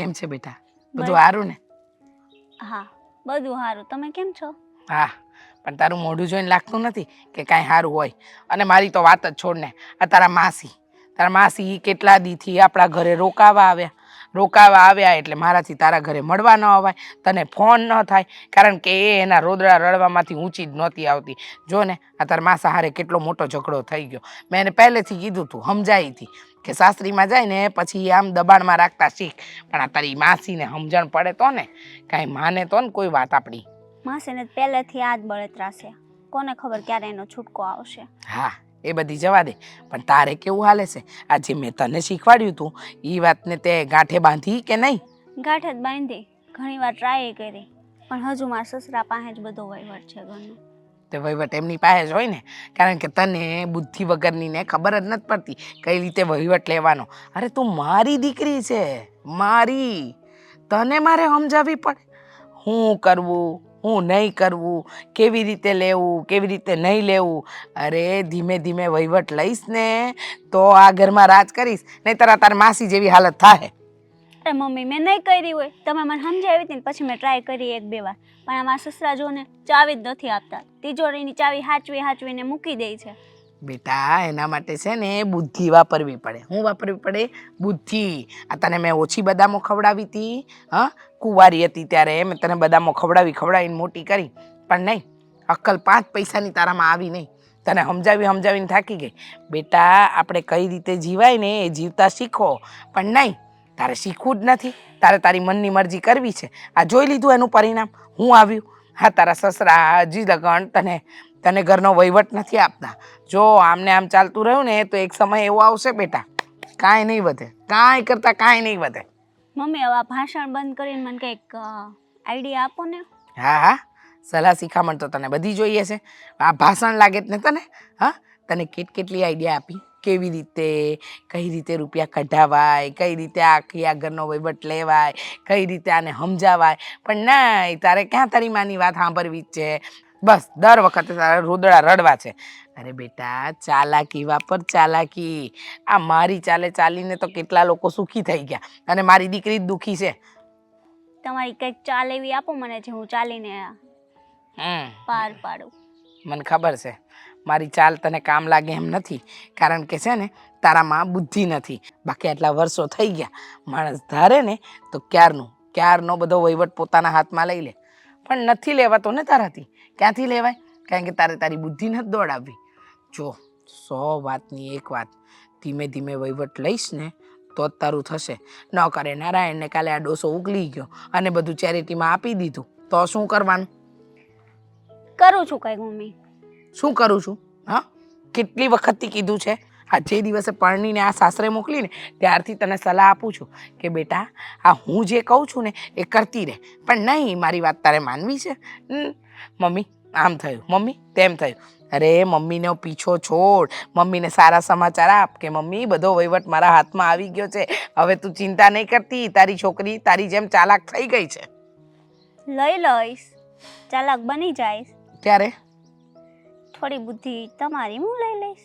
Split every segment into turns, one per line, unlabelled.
કેમ છે બેટા? બધું
બસ
સારું ને?
હા, બધું સારું. તમે કેમ છો?
હા, પણ તારું મોઢું જોઈને લાગતું નથી કે કાંઈ સારું હોય. અને મારી તો વાત જ છોડ ને. આ તારા માસી કેટલા દીથી આપણા ઘરે રોકાવા આવ્યા એટલે મારાથી તારા ઘરે મળવા ન અવાય, તને ફોન ન થાય, કારણ કે એ એના રોદડા રડવામાંથી ઊંચી જ નહોતી આવતી. જો ને આ તારા માસા હારે કેટલો મોટો ઝઘડો થઈ ગયો. મેં એને પહેલેથી કીધું તું, સમજાવી હતી કે સાસરીમાં જાય ને પછી આમ દબાણમાં રાખતા શીખ. પણ આ તારી માસીને સમજણ પડે તો ને, કાંઈ માને તો ને કોઈ વાત આપણી.
માસીને પહેલેથી આ જ બળતરા છે. કોને ખબર ક્યારે એનો છૂટકો આવશે.
હા, એ બધી જવા દે, પણ તારે કેવું હાલે છે? આજે મેં તને શીખવાડ્યું તું એ વાતને તે ગાંઠે બાંધી કે નહીં?
ગાંઠ જ બાંધી, ઘણીવાર ટ્રાય કરી, પણ હજુ મારા સસરા પાસે જ બધો વહીવટ છે ઘરનો.
તે વહીવટ એમની પાસે જ હોય ને, કારણ કે તને બુદ્ધિ વગરની ને ખબર જ નથી પડતી કઈ રીતે વહીવટ લેવાનો. અરે તું મારી દીકરી છે, મારી. તને મારે સમજાવવી પડે હું કરવું, હું નહીં કરવું, કેવી રીતે લેવું, કેવી રીતે નહીં લેવું. અરે ધીમે ધીમે વહીવટ લઈશ ને તો આ ઘરમાં રાજ કરીશ, નહીંતર તાર માસી જેવી હાલત થાય.
અરે મમ્મી, મેં નહીં કરી હોય, તમે મને સમજાવી હતી ને પછી મેં ટ્રાય કરી 1-2 વાર, પણ આ મારા સસરા જો ને ચાવી જ નથી આપતા. તિજોરીની ચાવી હાચવીને મૂકી દે છે.
બેટા એના માટે છે ને બુદ્ધિ વાપરવી પડે. શું વાપરવી પડે? બુદ્ધિ. આ તને મેં ઓછી બદામો ખવડાવી હતી, હા, કુંવારી હતી ત્યારે મેં તને બદામો ખવડાવીને મોટી કરી, પણ નહીં, અક્કલ 5 પૈસાની તારામાં આવી નહીં. તને સમજાવીને થાકી ગઈ. બેટા આપણે કઈ રીતે જીવાય ને એ જીવતા શીખો, પણ નહીં, તારે શીખવું જ નથી. તારે તારી મનની મરજી કરવી છે. આ જોઈ લીધું એનું પરિણામ હું આવ્યું. હા, તારા સસરા હજી લગન તને ઘરનો વહીવટ નથી આપતા. જો આમને આમ ચાલતું રહ્યું ને તો એક સમય એવો આવશે બેટા, કાંઈ નહીં વધે, કાંઈ કરતા કાંઈ નહીં વધે.
મમ્મી, હવે આ ભાષણ બંધ કરીને મને કંઈક આઈડિયા આપો ને.
હા, સલાહ શિખામણ તો તને બધી જોઈએ છે. આ ભાષણ લાગે ને તને? હા, તને કેટલી આઈડિયા આપી, કેવી રીતે, કઈ રીતે રૂપિયા કઢાવાય, કઈ રીતે આ ઘરનો વહીવટ લેવાય, કઈ રીતે આને સમજાવાય. પણ નહીં, તારે ક્યાં તારી માની વાત સાંભળવી જ છે. બસ દર વખતે તારે રોદડા રડવા છે. અરે બેટા ચાલાકી વાપર, ચાલાકી. આ મારી ચાલીને તો કેટલા લોકો સુખી થઈ ગયા, અને મારી દીકરી જ દુખી છે.
તમારી કંઈક ચાલ એવી આપો મને જે હું ચાલીને પાર પાડું.
મને ખબર છે મારી ચાલ તને કામ લાગે એમ નથી, કારણ કે છે ને તારામાં બુદ્ધિ નથી. બાકી આટલા વર્ષો થઈ ગયા, માણસ ધારે ને તો ક્યારનો બધો વહીવટ પોતાના હાથમાં લઈ લે, પણ નથી લેવાતો ને તારાથી. ક્યાંથી લેવાય? કારણ કે તારી બુદ્ધિ નથી દોડાવવી. જો 100 વાતની એક વાત, ધીમે ધીમે વહીવટ લઈશ ને તો જ તારું થશે. ન કરે નારાયણને કાલે આ ડોસો ઉકલી ગયો અને બધું ચેરિટીમાં આપી દીધું તો શું કરવાનું?
કરું છું કંઈક મમ્મી.
શું કરું છું? હા, કેટલી વખતથી કીધું છે. આ જે દિવસે પરણીને આ સાસરે મોકલીને ત્યારથી તને સલાહ આપું છું કે બેટા આ હું જે કહું છું ને એ કરતી રહે. પણ નહીં, મારી વાત તારે માનવી છે. મમ્મી આમ થયું, મમ્મી તેમ થયું. અરે મમ્મીનો પીછો છોડ, મમ્મીને સારા સમાચાર આપ કે મમ્મી બધો વહીવટ મારા હાથમાં આવી ગયો છે, હવે તું ચિંતા નહીં કરતી, તારી છોકરી તારી જેમ ચાલાક થઈ ગઈ છે.
લઈ લઈશ, ચાલાક બની જઈશ.
ત્યારે
થોડી બુદ્ધિ તમારી હું લઈ લઈશ.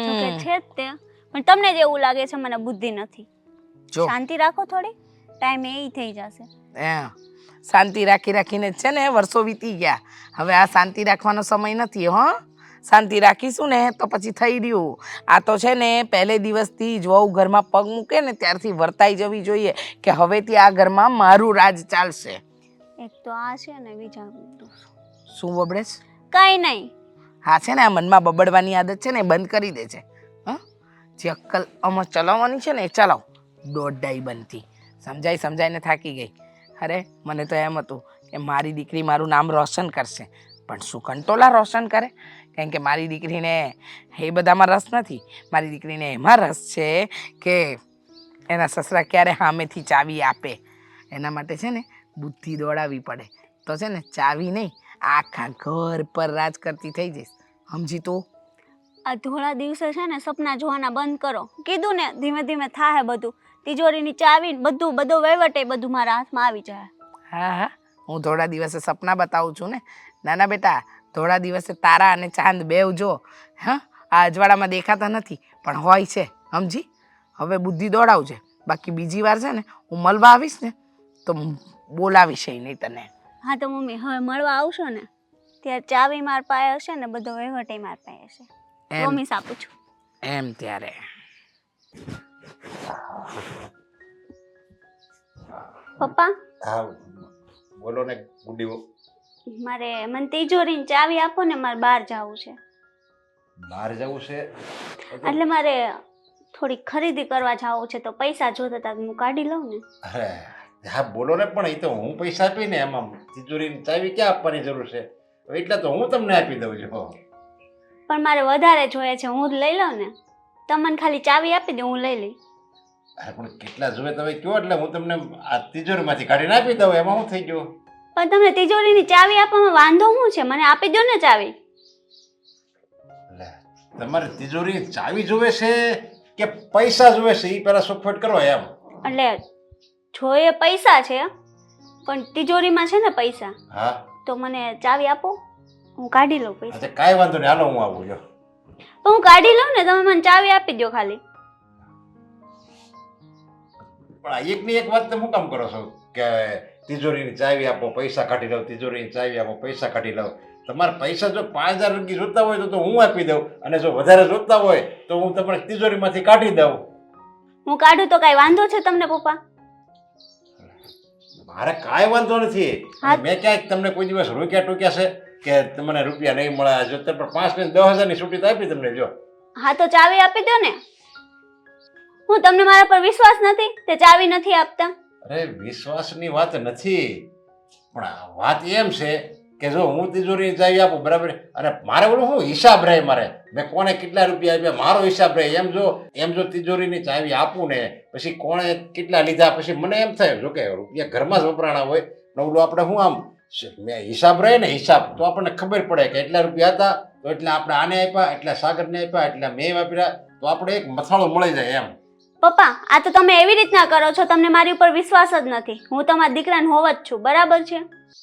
જોકે છે જ તે, પણ તમને જ એવું લાગે છે મને બુદ્ધિ નથી. શાંતિ રાખો થોડી, ટાઈમ એ થઈ જશે.
શાંતિ રાખીને છે ને વર્ષો વીતી ગયા. હવે આ શાંતિ રાખવાનો સમય નથી. શાંતિ રાખીશું ને તો પછી થઈ રહ્યું. આ તો છે ને પહેલે દિવસથી જ વહુ ઘરમાં પગ મૂકે ને ત્યારથી વર્તાઈ જવી જોઈએ કે હવેથી આ ઘરમાં મારું રાજ ચાલશે.
એક તો આ છે ને, બીજા
શું બબડેશ?
કઈ નહીં.
હા, છે ને આ મનમાં બબડવાની આદત છે ને એ બંધ કરી દે છે. જે અક્કલ આમાં ચલાવવાની છે ને એ ચલાવ, દોડાઈ બનતી. સમજાઈને થાકી ગઈ. અરે મને તો એમ હતું કે મારી દીકરી મારું નામ રોશન કરશે, પણ શું કંટોલા રોશન કરે? કારણ કે મારી દીકરીને એ બધામાં રસ નથી. મારી દીકરીને એમાં રસ છે કે એના સસરા ક્યારે સામેથી ચાવી આપે. એના માટે છે ને બુદ્ધિ દોડાવવી પડે તો છે ને ચાવી નહીં, આખા ઘર પર રાજ કરતી થઈ જઈશ. સમજી તું?
આ ધોળા દિવસે છે ને સપના જોવાના બંધ કરો. કીધું ને ધીમે ધીમે થાય બધું. તિજોરીની ચાવી બધો વહીવટ બધું મારા હાથમાં આવી જાય.
હા, હું થોડા દિવસે સપના બતાવું છું ને. નાના બેટા, થોડા દિવસે તારા અને ચાંદ બેવ જો. હા, આ અજવાળામાં દેખાતા નથી પણ હોય છે, સમજી? હવે બુદ્ધિ દોડાવજે, બાકી બીજી વાર છે ને હું મળવા આવીશ ને તો બોલાવીશ નહીં તને.
હા તો મમ્મી હવે મળવા આવશો ને ત્યારે ચાવી માર પાસે હશે ને બધો વહીવટ માર પાસે હશે. પ્રોમિસ આપું છું.
એમ ત્યારે
પપ્પા
હા બોલો ને ગુડી.
મારે મને તિજોરીની ચાવી આપો ને, મારે બહાર જવું છે.
બહાર જવું છે
એટલે મારે થોડી ખરીદી કરવા જવું છે તો પૈસા જોતા હતા, હું કાઢી લઉં ને.
અરે હા બોલો ને, પણ એ તો હું પૈસા આપીને એમાં તિજોરીની ચાવી ક્યાં આપવાની જરૂર છે? એટલે તો હું તમને આપી દઉં છું.
પણ મારે વધારે જોઈએ છે, હું જ લઈ લઉં ને. તમને ખાલી ચાવી આપી દે, હું લઈ લઈ.
અરે પણ કેટલા જોઈએ તમે કહો એટલે હું તમને આ તિજોરીમાંથી કાઢીને આપી દઉં, એમાં શું થઈ ગયું?
પણ તમને તિજોરીની ચાવી આપવામાં વાંધો શું છે? મને આપી દો ને ચાવી.
એટલે તમારે તિજોરીની ચાવી જોવે છે કે પૈસા જોવે છે? એ પેલા સોખવટ કરો એમ.
એટલે જોઈએ પૈસા છે પણ તિજોરીમાં છે ને પૈસા.
હા
તો મને ચાવી આપો, હું કાઢી લઉં પૈસા.
અચ્છા કાંઈ વાંધો નહીં, હાલો હું આવું જો.
પણ હું કાઢી લઉં ને, તમે મને ચાવી આપી દો ખાલી.
પણ આ એકની એક વાત તમે શું કામ કરો છો કે તિજોરીની ચાવી આપો પૈસા કાઢી લઉં, તિજોરીની ચાવી આપો પૈસા કાઢી લઉં? તમારે પૈસા જો 5000 રૂપિયા જોતા હોય તો હું આપી દઉં, અને જો વધારે જોતા હોય તો હું તમને તિજોરીમાંથી કાઢી દઉં.
હું કાઢું તો કાંઈ વાંધો છે તમને પપ્પા?
મારે કાંઈ વાંધો નથી. મેં ક્યાંક તમને કોઈ દિવસ રોક્યા ટોક્યા છે કે તમને રૂપિયા નહીં મળે? જો તમે 5 ને 10,000 ની છૂટી તો આપી તમને. જો
હા તો ચાવી આપી દો ને. હું તમને મારા પર વિશ્વાસ નથી તે ચાવી નથી આપતા?
અરે વિશ્વાસની વાત નથી, પણ વાત એમ છે કે જો હું તિજોરીની ચાવી આપું બરાબર, અને મારે બોલું શું હિસાબ રહે, મારે મેં કોને કેટલા રૂપિયા આપ્યા મારો હિસાબ રહે. એમ જો તિજોરીની ચાવી આપું ને પછી કોણે કેટલા લીધા પછી મને એમ થાય જો કે રૂપિયા ઘરમાં જ વપરાણા હોય ને ઓલું આપણે શું આમ હિસાબ રહે ને, હિસાબ તો આપણને ખબર પડે કે એટલા રૂપિયા હતા તો એટલે આપણે આને આપ્યા, એટલા સાગરને આપ્યા, એટલા મેં વાપર્યા, તો આપણે એક મથાળો મળી જાય એમ.
પપ્પા આ તો તમે એવી રીતના કરો છો, તમને મારી ઉપર વિશ્વાસ જ નથી. હું તમારા દીકરાને હોવ જ છું, બરાબર છે?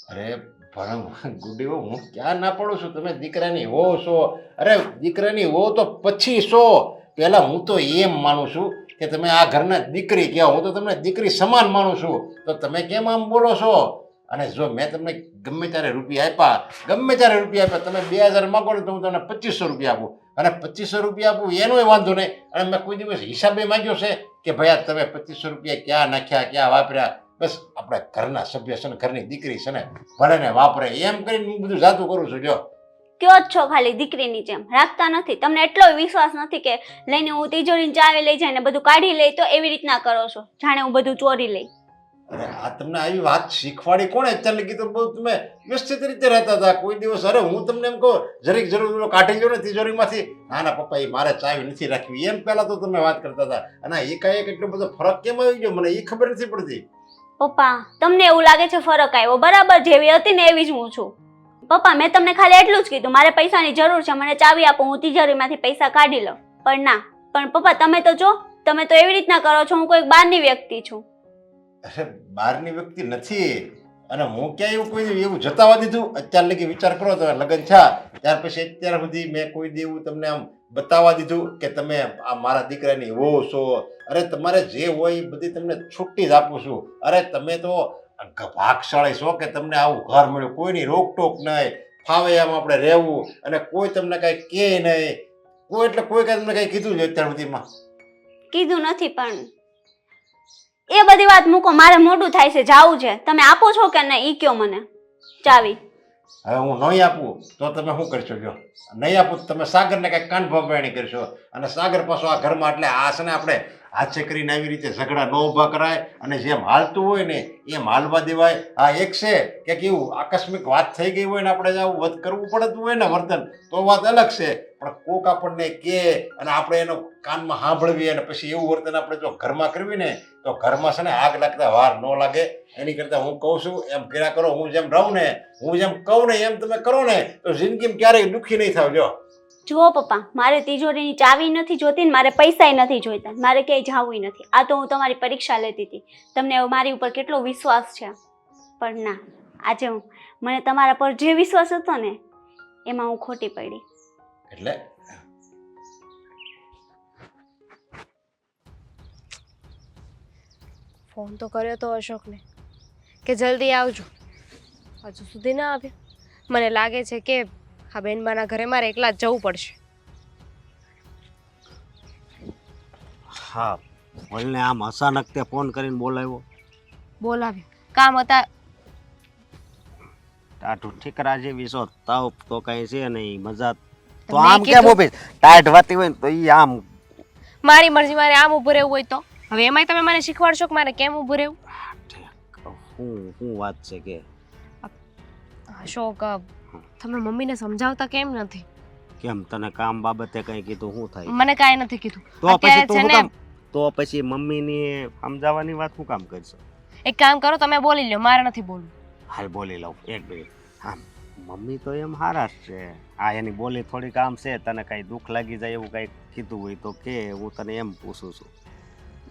અરે પણ ગુડી હું ક્યાં ના પડું છું? તમે દીકરાની હો છો. અરે દીકરાની હો તો પછી છો, પહેલા હું તો એમ માનું છું કે તમે આ ઘરના દીકરી કહો, હું તો તમને દીકરી સમાન માનું છું, તો તમે કેમ આમ બોલો છો? અને જો મેં તમને ગમે ત્યારે રૂપિયા આપ્યા, તમે 2000 માગો ને તો હું તમને 2500 રૂપિયા આપું, અને 2500 રૂપિયા આપું એનોય વાંધો નહીં. અને મેં કોઈ દિવસ હિસાબે માંગ્યો છે કે ભાઈ આ તમે 2500 રૂપિયા ક્યાં નાખ્યા, ક્યાં વાપર્યા? બસ આપણે ઘરના સભ્ય છે ને, ઘરની દીકરી છે ને, ભલે ને વાપરે એમ કરીને હું બધું જાતું કરું છું. જો
કયો જ છો ખાલી દીકરીની જેમ, રાખતા નથી. તમને એટલો વિશ્વાસ નથી કે લઈને હું તિજોરીની ચાવી લઈ જાય ને બધું કાઢી લઈ, તો એવી રીતના કરો છો જાણે હું બધું ચોરી લઈ.
અરે આ તમને આવી વાત શીખવાડી કોણે? અત્યારે લગી તો બહુ તમે વ્યવસ્થિત રીતે રહેતા હતા. કોઈ દિવસ અરે હું તમને એમ કહું જરીક જરૂર કાઢી લો ને તિજોરીમાંથી, ના ના પપ્પા એ મારે ચાવી નથી રાખવી, એમ પહેલા તો તમે વાત કરતા હતા. અને એકાએક એટલો બધો ફરક કેમ આવી ગયો મને એ ખબર નથી પડતી.
પપ્પા તમને એવું લાગે છે ફરક આવ્યો? બરાબર જેવી હતી ને એવી જ હું છું. પપ્પા મેં તમને ખાલી એટલું જ કીધું મારે પૈસાની જરૂર છે, મને ચાવી આપો, હું તિજોરીમાંથી પૈસા કાઢી લઉં. પણ ના, પણ પપ્પા તમે તો જો, તમે તો એવી રીતના કરો છો હું કોઈ બહારની વ્યક્તિ છું.
અરે બહારની વ્યક્તિ નથી, અને હું ક્યાં એવું કોઈ એવું જતાવા દીધું? અત્યાર લગી વિચાર કરો, તમે લગ્ન થયા ત્યાર પછી અત્યાર સુધી મેં કોઈ દેવું તમને આમ બતાવવા દીધું કે તમે આ મારા દીકરાની વહુ છો? અરે તમારે જે હોય એ બધી તમને છૂટી જ આપું છું. અરે તમે તો ભાગશાળી છો કે તમને આવું ઘર મળ્યું, કોઈની રોકટોક નહીં, ફાવે એમ આપણે રહેવું, અને કોઈ તમને કાંઈ કહે નહીં, કોઈ એટલે કોઈ કાંઈ તમને કાંઈ કીધું છે અત્યાર સુધીમાં?
કીધું નથી, પણ એ બધી વાત મૂકો, મારે મોડું થાય છે, જાવું છે. તમે આપો છો કે નહીં ઈ કયો મને ચાવી.
હવે હું નહીં આપું તો તમે શું કરશો? જો નહીં આપું તો તમે સાગરને કાંઈક કાન ભંભાણી કરશો, અને સાગર પાછો આ ઘરમાં, એટલે આ છે ને આપણે હાથે કરીને આવી રીતે ઝઘડા ન ઊભા કરાય, અને જેમ હાલતું હોય ને એમ હાલવા દેવાય. આ એક છે કે કેવું આકસ્મિક વાત થઈ ગઈ હોય ને આપણે આવું વધ કરવું પડતું હોય ને વર્તન, તો વાત અલગ છે. પણ કોક આપણને કહે અને આપણે એનો કાનમાં સાંભળવી અને પછી એવું વર્તન આપણે જો ઘરમાં કરવી ને તો ઘરમાં છે ને આગ લાગતા વાર ન લાગે. એની કરતાં હું કહું છું એમ કર્યા કરો. હું જેમ રહું ને, હું જેમ કહું ને એમ તમે કરો ને તો જિંદગીમાં ક્યારેય દુઃખી નહીં થાવ. જો
જુઓ પપ્પા, મારે તિજોરીની ચાવી નથી જોતી ને મારે પૈસાય નથી જોઈતા, મારે ક્યાંય જાવું નથી. આ તો હું તમારી પરીક્ષા લેતી હતી, તમને મારી ઉપર કેટલો વિશ્વાસ છે. પણ ના, આજે મને તમારા પર જે વિશ્વાસ હતો ને એમાં હું ખોટી પડી.
એટલે
ફોન તો કર્યો તો અશોકને કે જલ્દી આવજો, હજુ સુધી ના આવ્યો. મને લાગે છે કે આ બેનબાના ઘરે મારે એકલા જ જવું પડશે.
હા બોલને, આમ અચાનક તે ફોન કરીને બોલાવ્યો.
બોલાવ્યો, કામ હતા.
ટાઢું ઠીકરા જેવી છો, તાવ તો કઈ છે નહીં, મજા તો
મેં
આમ કેમ
કીધું-
ઊભી ટાઢ વાતી હોય ને તો ઈ આમ.
મારી મરજી, મારે આમ ઊભું રહેવું હોય તો હવે એમાંય તમે મને શીખવાડશો કે મારે કેમ ઊભું રહેવું?
શું વાત છે કે
અશોક, તમે મમ્મીને સમજાવતા કેમ નથી?
કેમ તને કામ બાબતે કઈ કીધું? શું થાય?
મને કાંઈ નથી કીધું.
તો પછી
અત્યારે
તું
છે
શું
ને,
કામ, તો પછી મમ્મીની સમજાવવાની વાત શું કામ કરશો?
એક કામ કરો, તમે બોલી લો, મારે નથી બોલવું.
હાલ બોલી લઉં, એક મિનિટ. હા મમ્મી તો એમ હારા જ છે. આ એની બોલી થોડીક આમ છે, તને કઈ દુઃખ લાગી જાય એવું કઈ કીધું હોય તો કે, હું તને એમ પૂછું છું.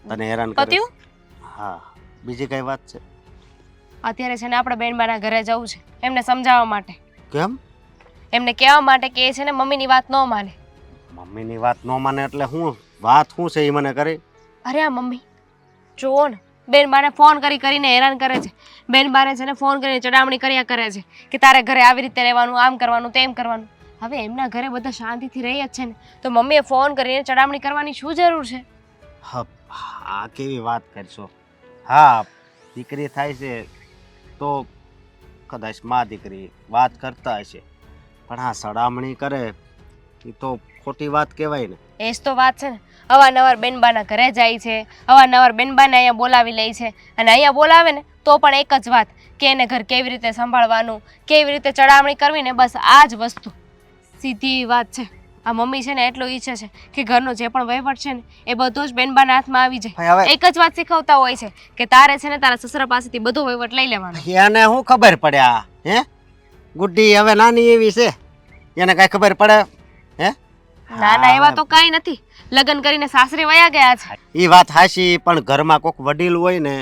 તને હેરાન કરે?
પત્યું?
હા, બીજી કઈ વાત છે?
અત્યારે છે ને આપણે બેનબાના ઘરે જવું છે, એમને સમજાવવા માટે,
કેમ?
એમને કહેવા માટે કે એ છે ને મમ્મીની વાત ન માને.
મમ્મીની વાત ન માને એટલે શું વાત શું છે એ મને કરી?
અરે આ મમ્મી જુઓ ને, બેનબાને ફોન કરીને હેરાન કરે છે. બેનબાને છે ને ફોન કરીને ચડામણી કર્યા કરે છે કે તારે ઘરે આવી રીતે રહેવાનું, આમ કરવાનું, તેમ કરવાનું. હવે એમના ઘરે બધા શાંતિથી રહી જ છે ને, તો મમ્મીએ ફોન કરીને ચડામણી કરવાની શું જરૂર છે?
હા, આ કેવી વાત કરશો? હા દીકરી થાય છે તો કદાચ માં દીકરી વાત કરતા હશે, પણ આ સડામણી કરે એ તો ખોટી વાત કહેવાય ને.
એ જ તો વાત છે ને, અવારનવાર બેનબાના ઘરે જાય છે, અવારનવાર બેનબાને અહીંયા બોલાવી લે છે, અને અહીંયા બોલાવે ને તો પણ એક જ વાત કે એને ઘર કેવી રીતે સંભાળવાનું, કેવી રીતે ચડામણી કરવી ને, બસ આ જ વસ્તુ. સીધી વાત છે. આ મમ્મી છે ને એટલું ઈચ્છે છે કે ઘરનો જે પણ વહીવટ છે ને એ બધો જ બેનબાના હાથમાં આવી જાય.
ભાઈ હવે
એક જ વાત શીખવતા હોય છે કે તારે છે ને તારા સસરા પાસેથી બધો વહીવટ લઈ લેવાનો.
એને શું ખબર પડે? આ હે ગુડ્ડી હવે નાની એવી છે, એને કઈ ખબર પડે? હે
ના ના, એવા તો કાંઈ નથી. લગ્ન કરીને સાસરે વયા ગયા છે.
એ વાત હાચી, પણ ઘરમાં કોઈક વડીલ હોય ને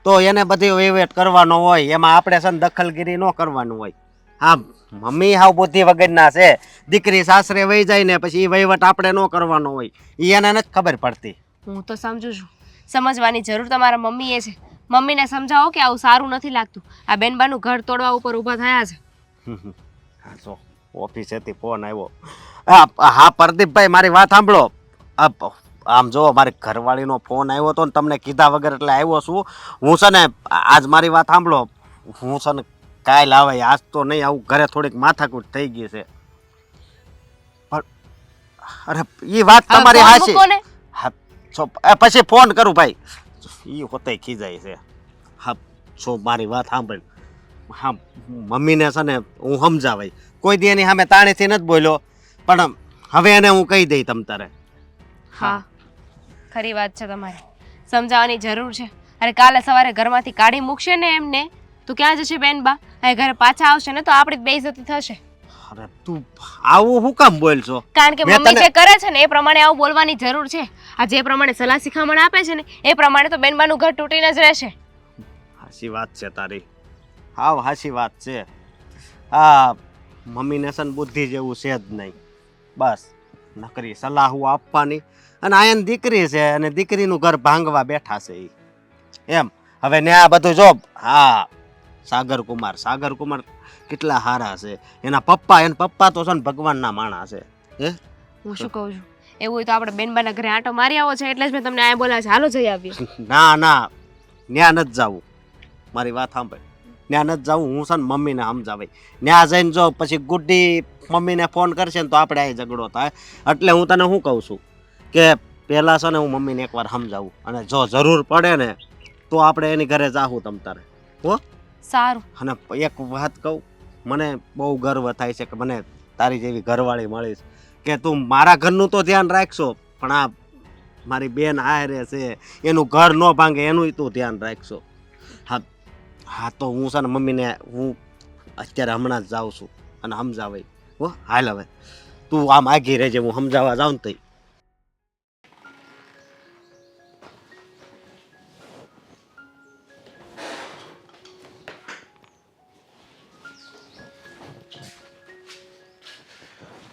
તો એને બધી વહીવટ કરવાનો હોય, એમાં આપણે છે ને દખલગીરી ન કરવાનું હોય. હા મમ્મી હાવ બુદ્ધિ વગરના છે, દીકરી સાસરે વહી જાય ને પછી એ વહીવટ આપણે ન કરવાનો હોય, એ એને નથી ખબર પડતી.
હું તો સમજુ છું, સમજવાની જરૂર તમારા મમ્મીએ છે. મમ્મીને સમજાવો કે આવું સારું નથી લાગતું. આ બેનબાનું ઘર તોડવા ઉપર ઊભા થયા છે.
હા જો ઓફિસેથી ફોન આવ્યો. હા પ્રદીપભાઈ, મારી વાત સાંભળો. આમ જો મારી ઘરવાળીનો ફોન આવ્યો હતો ને તમને કીધા વગર એટલે આવ્યો છું હું. છે ને આજ મારી વાત સાંભળો, હું છે ને કાલ આવે, આજ તો નહીં આવું. ઘરે થોડીક માથાકૂટ થઈ ગઈ છે. પણ અરે એ વાત
હવે
તમારી
ફોન
હાચી.
મૂકો ને.
હા છો પછી ફોન કરું ભાઈ, એ હોતે ખીજાય છે. હા છો મારી વાત સાંભળ. હા મમ્મીને છે ને હું સમજાવાય, કોઈ દી એની સામે તાણીથી નથી બોલ્યો, પણ હવે એને હું કહી દઈ તમ તારે.
હા, ખરી વાત છે તમારી, સમજાવવાની જરૂર છે. અરે કાલે સવારે ઘરમાંથી કાઢી મૂકશે ને એમને તો ક્યાં જશે બેનબા? અહીં ઘરે પાછા આવશે ને તો આપણી બેઇજ્જતી થશે.
અરે તું આવું શું કામ બોલશો?
કારણ કે
મેં
મમ્મી
તને-
જે કરે છે ને એ પ્રમાણે આવું બોલવાની જરૂર છે. આ જે પ્રમાણે સલાહ શિખામણ આપે છે ને એ પ્રમાણે તો બેનબાનું ઘર તૂટીને જ રહેશે.
હાચી વાત છે તારી, હાવ હાચી વાત છે. હા મમ્મીને છે ને બુદ્ધિ જેવું છે જ નહીં. બસ નકરી સલાહો આપવાની, અને આયન દીકરી છે અને દીકરીનું ઘર ભાંગવા બેઠા છે ઈ. એમ હવે ને આ બધું જો. હા સાગર કુમાર કેટલા સારા છે. એના પપ્પા તો છે ને ભગવાનના માણસ છે. હે
હું શું કહું છું, એવું હોય તો આપણે બેનબાના ઘરે આંટો મારી આવો છે, એટલે જ મેં તમને અહીંયા બોલાવ્યા છે. હાલો જઈ આવીએ.
ના ન્યા નથી જવું. મારી વાત સાંભળ, ન્યા નથી જવું. હું છે ને મમ્મીને સમજાવાય. ન્યા જઈને જો પછી ગુડ્ડી મમ્મીને ફોન કરશે ને તો આપણે અહીં ઝઘડો થાય. એટલે હું તને શું કહું છું કે પહેલાં છે ને હું મમ્મીને એકવાર સમજાવું, અને જો જરૂર પડે ને તો આપણે એની ઘરે જાહું તમ તારે. હો
સારું.
અને એક વાત કહું, મને બહુ ગર્વ થાય છે કે મને તારી જેવી ઘરવાળી મળી છે, કે તું મારા ઘરનું તો ધ્યાન રાખશો, પણ આ મારી બેન આયરે છે એનું ઘર ન ભાંગે એનું તું ધ્યાન રાખશો. હા તો હું છે ને મમ્મીને હું અત્યારે હમણાં જ જાઉં છું અને સમજાવાય. હો હાલ હવે તું આમ આગી રહેજે, હું સમજાવવા જાઉં ને તઈ.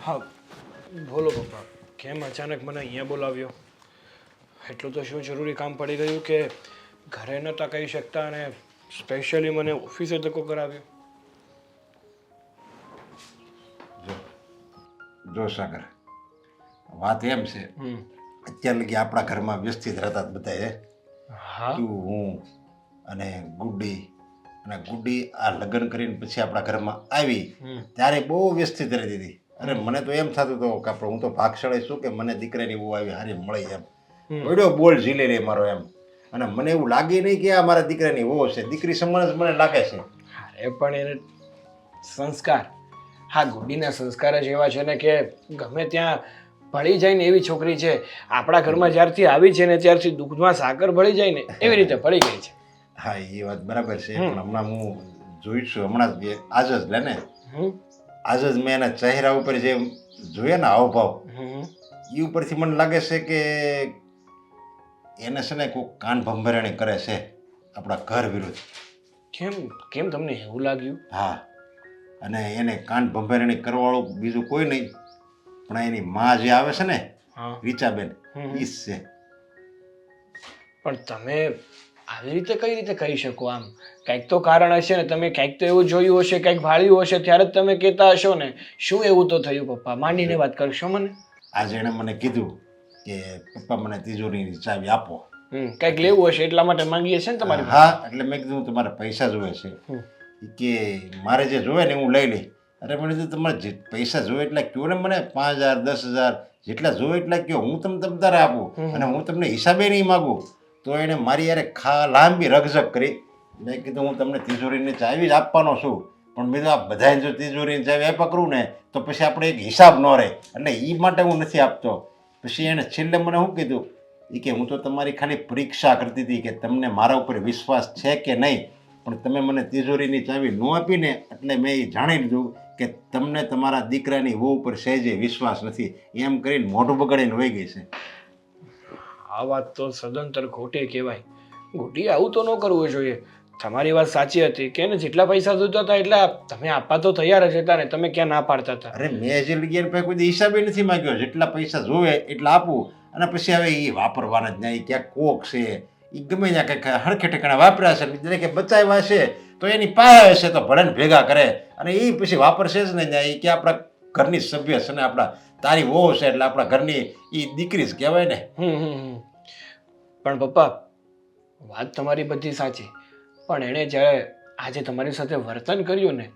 હા બોલો પપ્પા, કેમ અચાનક મને અહીંયા બોલાવ્યો? એટલું તો શું જરૂરી કામ પડી ગયું કે ઘરે નહોતા કહી શકતા અને સ્પેશિયલી મને ઓફિસે ધક્કો કરાવ્યો.
જો સાગર, વાત એમ છે, અત્યાર લગી આપણા ઘરમાં વ્યવસ્થિત રહેતા બધા હે.
હા
તું, હું અને ગુડ્ડી. અને ગુડ્ડી આ લગ્ન કરીને પછી આપણા ઘરમાં આવી ત્યારે બહુ વ્યવસ્થિત રહેતી હતી. અરે મને તો એમ થતું હતું કે આપણે, હું તો ભાગશાળી છું કે મને દીકરાની બહુ આવી હારી મળી એમ. વડ્યો બોલ ઝીલે રે મારો એમ. અને મને એવું લાગે નહીં કે આ મારા દીકરાની વહુ છે, દીકરી સમાન જ મને લાગે છે.
અરે પણ એને સંસ્કાર, હા ગુડીના સંસ્કાર જ એવા છે ને કે ગમે ત્યાં ભળી જાય ને એવી છોકરી છે. આપણા ઘરમાં જ્યારથી આવી છે ને ત્યારથી દૂધમાં સાકર ભળી જાય ને એવી રીતે ભળી ગઈ છે.
હા એ વાત બરાબર છે, પણ હમણાં હું જોઈ છું, હમણાં જ આજ જ લે ને, આજ જ મેં એના ચહેરા ઉપર જે જોયા ને હાવભાવ, એ ઉપરથી મને લાગે છે કે એને છે ને કોઈ કાન ભંભેરણી કરે છે આપણા ઘર વિરુદ્ધ.
કેમ કેમ તમને એવું લાગ્યું?
હા, અને એને કાન ભંભેરણી કરવાવાળું બીજું કોઈ નહીં, પણ એની માં જે આવે છે ને, રીચાબેન, ઈ જ છે.
પણ તમે આવી રીતે કઈ રીતે કહી શકો? આમ કંઈક તો કારણ હશે ને, તમે કંઈક તો એવું જોયું હશે, કંઈક ભાળ્યું હશે, ત્યારે જ તમે કહેતા હશો ને. શું એવું તો થયું પપ્પા? માંડીને વાત કરશો મને.
આજે એણે મને કીધું કે પપ્પા મને તિજોરીની ચાવી આપો.
કંઈક લેવું હશે એટલા માટે માંગીએ છે ને તમારી પાસે.
હા, એટલે મેં કીધું તમારે પૈસા જોવે છે કે મારે જે જોવે ને હું લઈ લઈ. અરે મને કીધું તમારે જે પૈસા જોવે એટલા કયો ને, મને 5,000 10,000 જેટલા જોવે એટલા કયો, હું તમ તારે આપું, અને હું તમને હિસાબે નહીં માગું. તો એને મારી યારે લાંબી રકઝક કરી. મેં કીધું હું તમને તિજોરીની ચાવી જ આપવાનો છું, પણ બીજું આ બધાને જો તિજોરીની ચાવી આપ્યા કરું ને તો પછી આપણે એક હિસાબ ન રહે, એટલે એ માટે હું નથી આપતો. પછી એને છેલ્લે મને શું કીધું, એ કે હું તો તમારી ખાલી પરીક્ષા કરતી હતી કે તમને મારા ઉપર વિશ્વાસ છે કે નહીં, પણ તમે મને તિજોરીની ચાવી ન આપીને એટલે મેં એ જાણી લીધું કે તમને તમારા દીકરાની વહુ ઉપર સહેજે વિશ્વાસ નથી. એમ કરીને મોઢું બગાડીને વહી ગઈ છે.
આ વાત તો સદંતર ખોટે કહેવાય. ગોટી આવું તો ન કરવું જોઈએ. તમારી વાત સાચી હતી કે એને જેટલા પૈસા જોઈતા હતા એટલા તમે આપવા તો તૈયાર જ હતા ને, તમે ક્યાં ના પાડતા હતા?
અરે મેં જે લગી પાસે કોઈ હિસાબે નથી માંગ્યો, જેટલા પૈસા જોવે એટલા આપું, અને પછી હવે એ વાપરવાના જ નહીં. ક્યાંક કોક છે એ ગમે ત્યાં કંઈક હરખે ઠેકાણા વાપર્યા છે, દરેકે બચાવ્યા છે તો એની પાસે હશે તો ભલે ભેગા કરે, અને એ પછી વાપરશે જ નહીં. એ કે આપણા ઘરની સભ્ય છે ને, આપણા તારી વહુ છે એટલે આપણા ઘરની એ દીકરી જ કહેવાય ને.
પણ પપ્પા વાત તમારી બધી સાચી, પણ એણે જ્યારે આજે તમારી સાથે વર્તન કર્યું ને,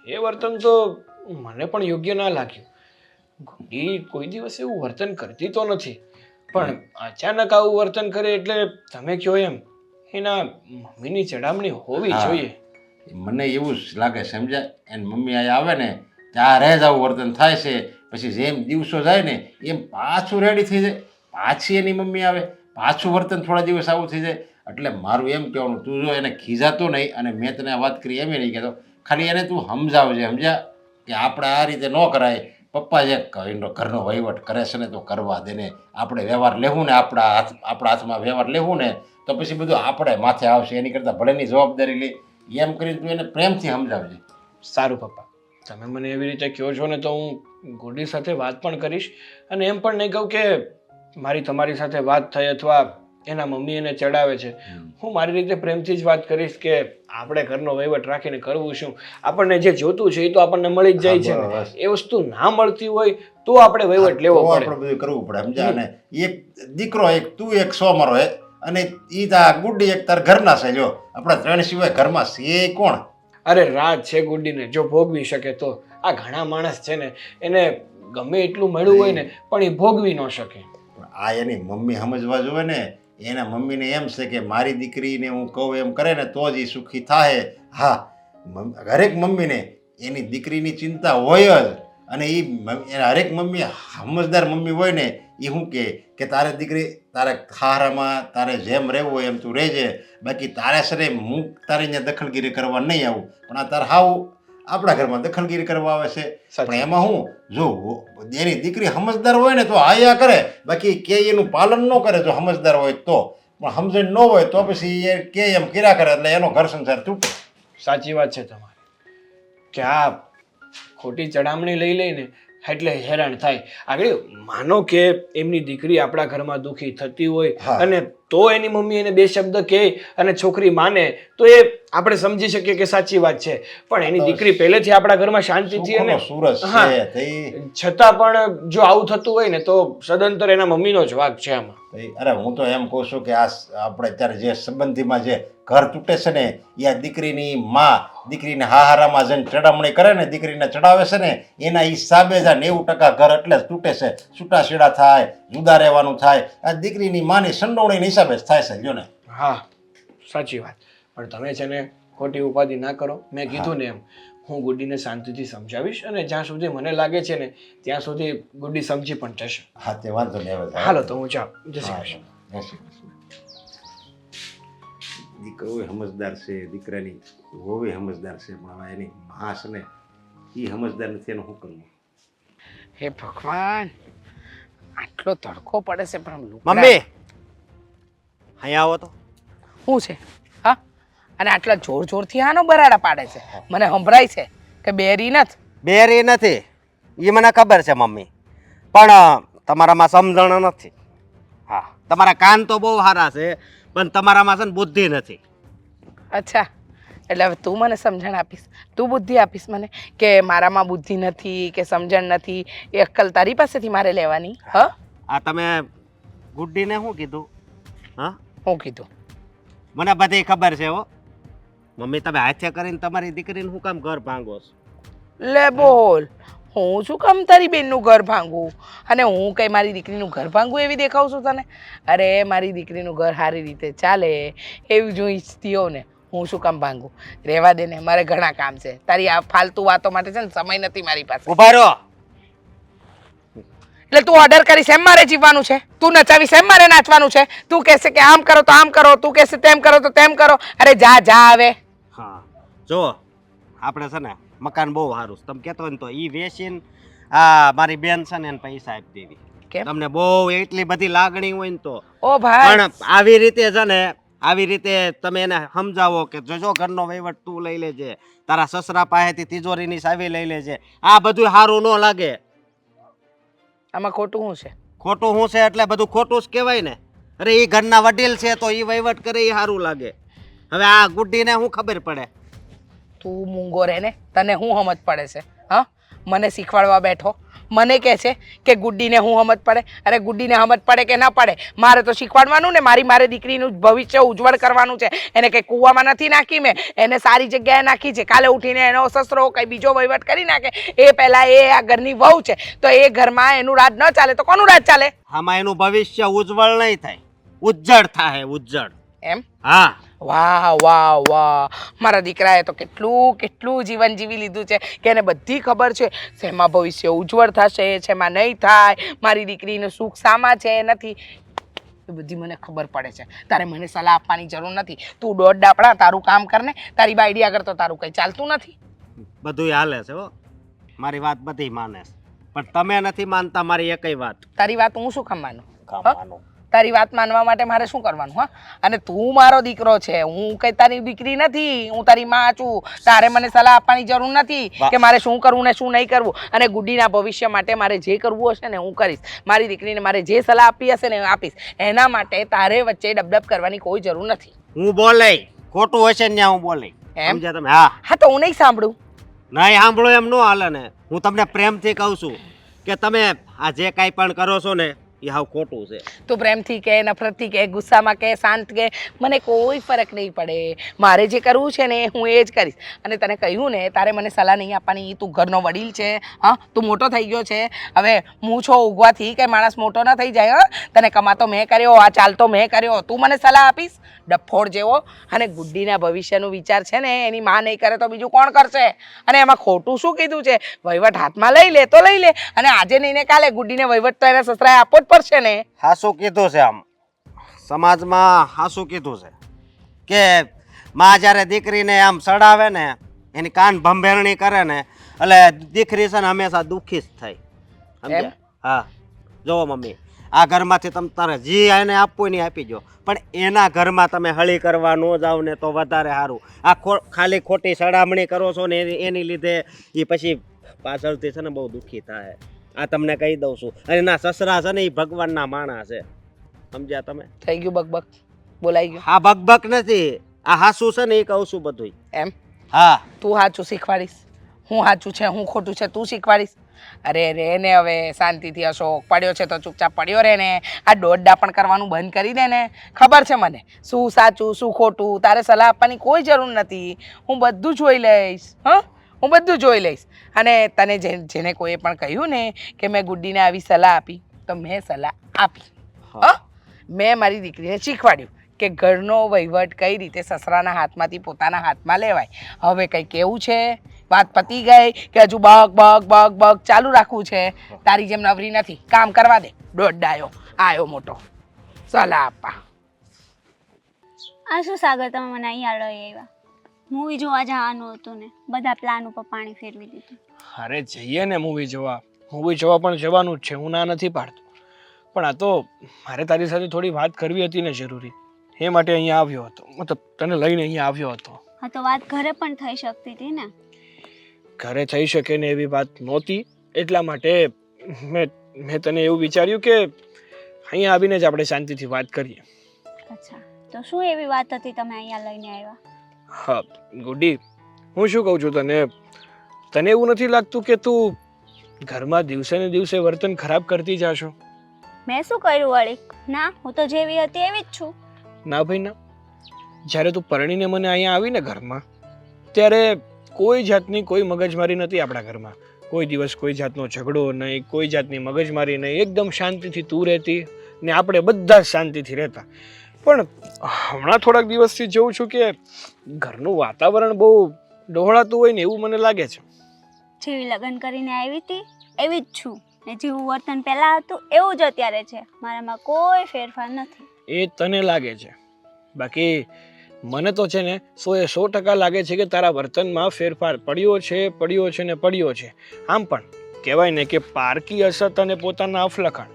એ વર્તન તો મને પણ યોગ્ય ના લાગ્યું. ગુડી કોઈ દિવસ એવું વર્તન કરતી તો નથી, પણ અચાનક આવું વર્તન કરે એટલે તમે કહો એમ એના મમ્મીની ચડામણી હોવી જોઈએ.
મને એવું જ લાગે, સમજ્યા? એની મમ્મી અહીંયા આવે ને ત્યારે જ આવું વર્તન થાય છે. પછી જેમ દિવસો જાય ને એમ પાછું રેડી થઈ જાય, પાછી એની મમ્મી આવે, પાછું વર્તન થોડા દિવસ આવું થઈ જાય. એટલે મારું એમ કહેવાનું, તું જો એને ખીજાતો નહીં, અને મેં તને વાત કરી એમ નહીં કહેતો, ખાલી એને તું સમજાવજે, સમજ્યા? કે આપણે આ રીતે ન કરાય. પપ્પા જે ઘરનો વહીવટ કરે છે ને તો કરવા દે ને, આપણે વ્યવહાર લેવું ને, આપણા હાથમાં વ્યવહાર લેવું ને તો પછી બધું આપણે માથે આવશે. એની કરતાં ભલેની જવાબદારી લે. એમ કરીને તું એને પ્રેમથી સમજાવજે.
સારું પપ્પા, તમે મને એવી રીતે કહો છો ને તો હું ગુડી સાથે વાત પણ કરીશ, અને એમ પણ નહીં કહું કે મારી તમારી સાથે વાત થઈ અથવા એના મમ્મી એને ચડાવે છે. હું મારી રીતે પ્રેમથી જ વાત કરીશ કે આપણે ઘરનો વહીવટ રાખીને કરવું શું, આપણને જે જોતું છે એ તો આપણને મળી જ જાય છે ને. એ વસ્તુ ના મળતી હોય તો આપણે વહીવટ લેવો પડે,
આપણે બધું કરવું પડે, સમજ્યા? અને એક દીકરો, એક તું, એક સો મારો હે, અને ઈ તા ગુડ્ડી એક તાર ઘરના છે. જો આપણા ત્રણ સિવાય ઘરમાં છે કોણ?
અરે રાત છે ગુડ્ડીને, જો ભોગવી શકે તો. આ ઘણા માણસ છે ને એને ગમે એટલું મળ્યું હોય ને પણ એ ભોગવી ન શકે.
આ એની મમ્મી સમજવા જોઈએ ને. એના મમ્મીને એમ છે કે મારી દીકરીને હું કહું એમ કરે ને તો જ એ સુખી થાય. હા, હરેક મમ્મીને એની દીકરીની ચિંતા હોય જ, અને એ હરેક મમ્મી સમજદાર મમ્મી હોય ને એ શું કે તારે દીકરી તારે ખારામાં તારે જેમ રહેવું હોય એમ તું રહેજે, બાકી તારે સરે હું તારે અહીંયા દખલગીરી કરવા નહીં આવું. પણ આ તારે હાવ આપણા ઘરમાં દખલગીરી કરવા આવે છે. પણ એમાં હું જો એની દીકરી સમજદાર હોય ને તો આયા કરે, બાકી કે એનું પાલન ન કરે. જો સમજદાર હોય તો, પણ સમજણ ન હોય તો પછી એ કે એમ કર્યા કરે એટલે એનો ઘર સંસાર તૂટે.
સાચી વાત છે તમારી કે આ ખોટી ચડામણી લઈ લઈને એટલે હેરાન થાય. આગળ માનો કે એમની દીકરી આપણા ઘરમાં દુઃખી થતી હોય અને તો એની મમ્મી એને બે શબ્દ કહે અને છોકરી માને તો એ આપણે સમજી શકીએ કે સાચી વાત છે. પણ એની દીકરી પહેલેથી આપણા ઘરમાં શાંતિથી અને
સુરત
હા.
છે તે
છતાં પણ જો આવું થતું હોય ને તો સદંતર એના મમ્મીનો જ વાંક છે આમાં.
અરે હું તો એમ કહું છું કે આ આપણે અત્યારે જે સંબંધીમાં જે ઘર તૂટે છે ને એ આ દીકરીની માં દીકરીને હાહારામાં જઈને ચડામણી કરે ને દીકરીને ચડાવે છે ને એના હિસાબે જ આ 90% ઘર એટલે જ તૂટે છે. છૂટાછેડા થાય, જુદા રહેવાનું થાય, આ દીકરીની માની સંડોવણીના હિસાબે જ થાય છે લ્યો ને.
હા સાચી વાત. પણ તમે છે ને ખોટી ઉપાધિ ના કરો. મેં કીધું ને એમ હું ગુડ્ડીને શાંતિથી સમજાવીશ અને જ્યાં સુધી મને લાગે છે ને ત્યાં સુધી ગુડ્ડી સમજી પણ જશે.
હા તે વાંધો નહીં હવે.
હાલો તો હું જાઉં. જય શ્રી કૃષ્ણ.
જય શ્રી કૃષ્ણ. દીકરો સમજદાર છે, દીકરાની વહુ સમજદાર છે, પણ હવે એની માં છે ને એ સમજદાર નથી. એનું શું કરવું?
હે ભગવાન, આટલો તડકો પડે છે પણ લુગડા-
મમ્મી અહીંયા આવો તો.
શું છે? હા, અને આટલા જોર જોરથી આનો બરાડા પાડે છે. મને સંભળાય છે કે બેરી નથી.
બેરી નથી એ મને ખબર છે મમ્મી, પણ તમારામાં સમજણ નથી. હા, તમારા કાન તો બહુ સારા છે પણ તમારામાં છે ને બુદ્ધિ નથી.
અચ્છા, એટલે હવે તું મને સમજણ આપીશ, તું બુદ્ધિ આપીશ મને કે મારામાં બુદ્ધિ નથી કે સમજણ નથી, એ અક્કલ તારી પાસેથી મારે લેવાની? હ,
આ તમે ગુડ્ડીને શું કીધું? હા,
હું કીધું?
મને બધી ખબર છે હો મમ્મી. તમે હાથે કરીને તમારી દીકરીને શું કામ ઘર ભાંગો છો?
લે બોલ, હું શું કામ તારી બેનનું ઘર ભાંગું? અને હું કઈ મારી દીકરીનું ઘર ભાંગું એવી દેખાઉં છું તને? અરે મારી દીકરીનું ઘર સારી રીતે ચાલે એવું જો ઈચ્છતી હોઉં ને, હું શું કામ ભાંગું? રહેવા દે ને, મારે ઘણા કામ છે. તારી આ ફાલતુ વાતો માટે છે ને સમય નથી મારી પાસે.
ઉભા રહો.
એટલે તું ઓર્ડર કરીશ એમ મારે જીવવાનું છે? તું નચાવીશ એમ મારે નાચવાનું છે? તું કહેશે કે આમ કરો તો આમ કરો, તું કહેશે તેમ કરો તો તેમ કરો. અરે જા જા હવે.
હા જો આપણે છે ને મકાન બહુ સારું છે. તમે કહેતો હોય ને તો એ વેચીને આ મારી બેન છે ને એને પૈસા આપી દેવી.
કેમ?
તમને બહુ એટલી બધી લાગણી હોય ને તો.
ઓ ભાઈ,
પણ આવી રીતે છે ને, આવી રીતે તમે એને સમજાવો કે જોજો ઘરનો વહીવટ તું લઈ લેજે, તારા સસરા પાસેથી તિજોરીની ચાવી લઈ લેજે, આ બધું સારું ન લાગે.
આમાં ખોટું શું છે?
ખોટું શું છે એટલે બધું ખોટું જ કહેવાય ને. અરે એ ઘરના વડીલ છે તો એ વહીવટ કરે એ સારું લાગે. હવે આ ગુડ્ડીને શું ખબર પડે?
તું મૂંગો રહે ને, તને શું સમજ પડે છે? હા, મને શીખવાડવા બેઠો, મને કહે છે કે ગુડ્ડીને શું સમજ પડે? અરે ગુડ્ડીને સમજ પડે કે ના પડે, મારે તો શીખવાડવાનું ને. મારે દીકરીનું ભવિષ્ય ઉજ્જવળ કરવાનું છે. એને કંઈ કૂવામાં નથી નાખી મેં, એને સારી જગ્યાએ નાખી છે. કાલે ઉઠીને એનો સસરો કંઈ બીજો વહીવટ કરી નાખે એ પહેલાં એ આ ઘરની વહુ છે, તો એ ઘરમાં એનું રાજ ન ચાલે તો કોનું રાજ ચાલે?
આમાં એનું ભવિષ્ય ઉજ્જવળ નહીં થાય, ઉજ્જળ થાય, ઉજ્જળ.
એમ?
હા.
વાહ વાહ વાહ, મારા દીકરાએ તો કેટલું કેટલું જીવન જીવી લીધું છે કે એને બધી ખબર છે શેમાં ભવિષ્ય ઉજ્જવળ થશે, શેમાં નહીં થાય, મારી દીકરીનું સુખ શામાં છે નથી, એ બધી મને ખબર પડે છે. તારે મને સલાહ આપવાની જરૂર નથી. તું દોઢ ડાપડા તારું કામ કર ને, તારી બાયડી આગળ તો તારું કંઈ ચાલતું નથી.
બધુંય હાલે છે હો, મારી વાત બધી માને છે, પણ તમે નથી માનતા મારી એકય વાત.
તારી વાત હું શું કામ માનું?
માનો.
તારી વાત માનવા માટે મારે શું કરવાનું? હા, અને તું મારો દીકરો છે, હું કઈ તારી દીકરી નથી, હું તારી માં છું. તારે મને સલાહ આપવાની જરૂર નથી કે મારે શું કરવું ને શું નહીં કરવું. અને ગુડ્ડીના ભવિષ્ય માટે મારે જે કરવું હશે ને હું કરીશ. મારી દીકરીને મારે જે સલાહ આપી હશે ને આપીશ. એના માટે તારે વચ્ચે ડબડબ કરવાની કોઈ જરૂર નથી.
હું બોલે ખોટું હશે ને ત્યાં હું બોલે.
એમ?
સમજ્યા તમે? હા.
હા, તો હું નહીં સાંભળું.
નહીં સાંભળો એમ ન હાલે ને. હું તમને પ્રેમથી કહું છું કે તમે આ જે કાંઈ પણ કરો છો ને એ હાવ ખોટું છે.
તું પ્રેમથી કે, નફરતથી કે, ગુસ્સામાં કે, શાંત કે, મને કોઈ ફરક નહીં પડે. મારે જે કરવું છે ને હું એ જ કરીશ. અને તને કહ્યું ને તારે મને સલાહ નહીં આપવાની. તું ઘરનો વડીલ છે, હા, તું મોટો થઈ ગયો છે. હવે હું છો ઉગવાથી કંઈ માણસ મોટો ન થઈ જાય. હા, તને કમાતો મેં કર્યો, આ ચાલતો મેં કર્યો, તું મને સલાહ આપીશ? ડફોડ જેવો. અને ગુડ્ડીના ભવિષ્યનું વિચાર છે ને એની માં નહીં કરે તો બીજું કોણ કરશે? અને એમાં ખોટું શું કીધું છે? વહીવટ હાથમાં લઈ લે તો લઈ લે, અને આજે નહીં ને કાલે ગુડ્ડીને વહીવટ તો એના સસરાએ આપવો જ પડશે ને.
હાસું કીધું છે, આમ સમાજમાં હાસું કીધું છે કે માં જ્યારે દીકરીને આમ સડાવે ને, એની કાન ભંભેરણી કરે ને, એટલે દીકરી છે ને હંમેશા દુઃખી જ થાય. સમજ્યા? હા. જોવો મમ્મી, આ ઘરમાંથી તમે તારે જી એને આપવું નહીં આપી જો, પણ એના ઘરમાં તમે હળી કરવા ન જાવ ને તો વધારે સારું. આ ખાલી ખોટી સડામણી કરો છો ને એની લીધે એ પછી પાછળથી છે ને બહુ દુઃખી થાય. આ તમને કહી દઉં છું. અને એના સસરા છે ને એ ભગવાનના માણસ છે. સમજ્યા તમે?
થઈ ગયું બકબક, બોલાઈ ગયું.
હા બકબક નથી, આ હાસુ છે ને એ કહું છું બધું.
એમ
હા
તું સાચું શીખવાડીશ? હું સાચું છે હું ખોટું છે તું શીખવાડીશ? અરે રે ને હવે શાંતિથી અશોક, પડ્યો છે તો ચૂપચાપ પડ્યો રહે ને. આ દોડડા પણ કરવાનું બંધ કરી દે ને. ખબર છે મને શું સાચું શું ખોટું, તારે સલાહ આપવાની કોઈ જરૂર નથી. હું બધું જોઈ લઈશ. હા, હું બધું જોઈ લઈશ. અને તને જેને કોઈએ પણ કહ્યું ને કે મેં ગુડ્ડીને આવી સલાહ આપી, તો મેં સલાહ આપી. હા, મેં મારી દીકરીને શીખવાડ્યું કે ઘરનો વહીવટ કઈ રીતે સસરાના હાથમાંથી પોતાના હાથમાં લેવાય. હવે કંઈ કેવું છે? વાત પતી ગઈ કે હજુ બગ બગ બગ બગ ચાલુ રાખવું છે? તારી જેમ નવરી નથી, કામ કરવા દે. દોડડાયો આયો મોટો સલાહ આપવા.
આ શું સાગર, તમે મને અહીંયા લઈ આવ્યા? મૂવી જોવા જવાનું હતું ને બધા પ્લાન ઉપર પાણી ફેરવી દીધું.
અરે જઈએ ને મૂવી જોવા પણ જવાનું જ છે, હું ના નથી પાડતો. પણ આ તો મારે તારી સાથે થોડી વાત કરવી હતી ને જરૂરી, એ માટે અહીંયા આવ્યો હતો. મતલબ તને લઈને અહીંયા આવ્યો હતો.
હા તો વાત ઘરે પણ થઈ શકતી હતી ને.
ઘરે થઈ શકે ને એવી વાત નહોતી, એટલા માટે મેં તને એવું વિચાર્યું કે અહીંયા આવીને જ આપણે શાંતિથી વાત કરીએ.
અચ્છા, તો શું એવી વાત હતી તમે અહીંયા લઈને આવ્યા?
હા ગુડી, હું શું કહું છું તને એવું નથી લાગતું કે તું ઘરમાં દિવસે ને દિવસે વર્તન ખરાબ કરતી જાશો?
મેં શું કર્યું વળી? ના, હું તો જેવી હતી એવી જ છું.
ના ભાઈ ના, જ્યારે તું પરણીને મને અહીંયા આવીને ઘરમાં, ત્યારે કોઈ જાતની કોઈ મગજમારી નથી આપણા ઘરમાં. કોઈ દિવસ કોઈ જાતનો ઝઘડો નહીં, કોઈ જાતની મગજમારી નહીં, એકદમ શાંતિથી તું રહેતી ને આપણે બધા જ શાંતિથી રહેતા. પણ હમણાં થોડાક દિવસથી જોઉં છું કે ઘરનું વાતાવરણ બહુ ડહોળાતું હોય ને એવું મને લાગે છે.
જેવી લગ્ન કરીને આવી હતી એવી જ છું, ને જેવું વર્તન પહેલા હતું એવું જ અત્યારે છે. મારામાં કોઈ ફેરફાર નથી.
એ તને લાગે છે, બાકી મને તો છે ને 100% લાગે છે કે તારા વર્તનમાં ફેરફાર પડ્યો છે ને પડ્યો છે. આમ પણ કહેવાય ને કે પારકી અસત અને પોતાના અફલખાણ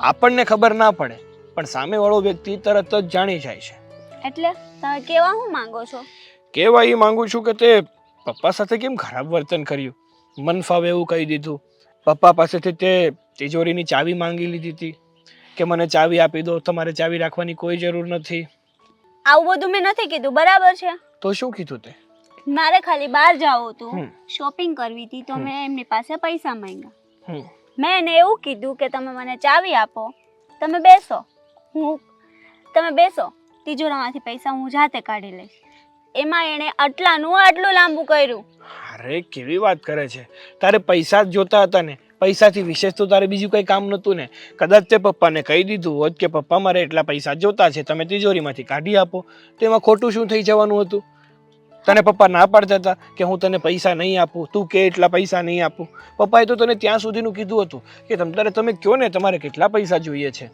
આપણને ખબર ના પડે, પણ સામેવાળો વ્યક્તિ તરત જ જાણી જાય છે.
એટલે તમે કેવા હું માંગો છો?
કહેવા એ માંગુ છું કે તે પપ્પા સાથે કેમ ખરાબ વર્તન કર્યું, મન ફાવે એવું કહી દીધું. પપ્પા પાસેથી તે તિજોરીની ચાવી માંગી લીધી હતી કે મને ચાવી આપી દો, તમારે ચાવી રાખવાની કોઈ જરૂર નથી.
આવું બધું મેં નથી કીધું, બરાબર છે?
તો શું કીધું તે?
મારે ખાલી બહાર જવું હતું, શોપિંગ કરવી હતી, તો મેં એમની પાસે પૈસા માંગ્યા. મેં એને એવું કીધું કે તમે મને ચાવી આપો, તમે બેસો, તિજોરામાંથી પૈસા હું જાતે કાઢી લઈશ. એમાં એણે આટલું લાંબુ કર્યું.
અરે કેવી વાત કરે છે, તારે પૈસા જ જોતા હતા ને? પૈસાથી વિશેષ તો તારે બીજું કંઈ કામ નહોતું ને? કદાચ તે પપ્પાને કહી દીધું હોત કે પપ્પા મારે એટલા પૈસા જોતા છે, તમે તિજોરીમાંથી કાઢી આપો, તો એમાં ખોટું શું થઈ જવાનું હતું? તને પપ્પા ના પાડતા હતા કે હું તને પૈસા નહીં આપું, તું કે એટલા પૈસા નહીં આપું? પપ્પાએ તો તને ત્યાં સુધીનું કીધું હતું કે તમે કહો ને તમારે કેટલા પૈસા જોઈએ છે.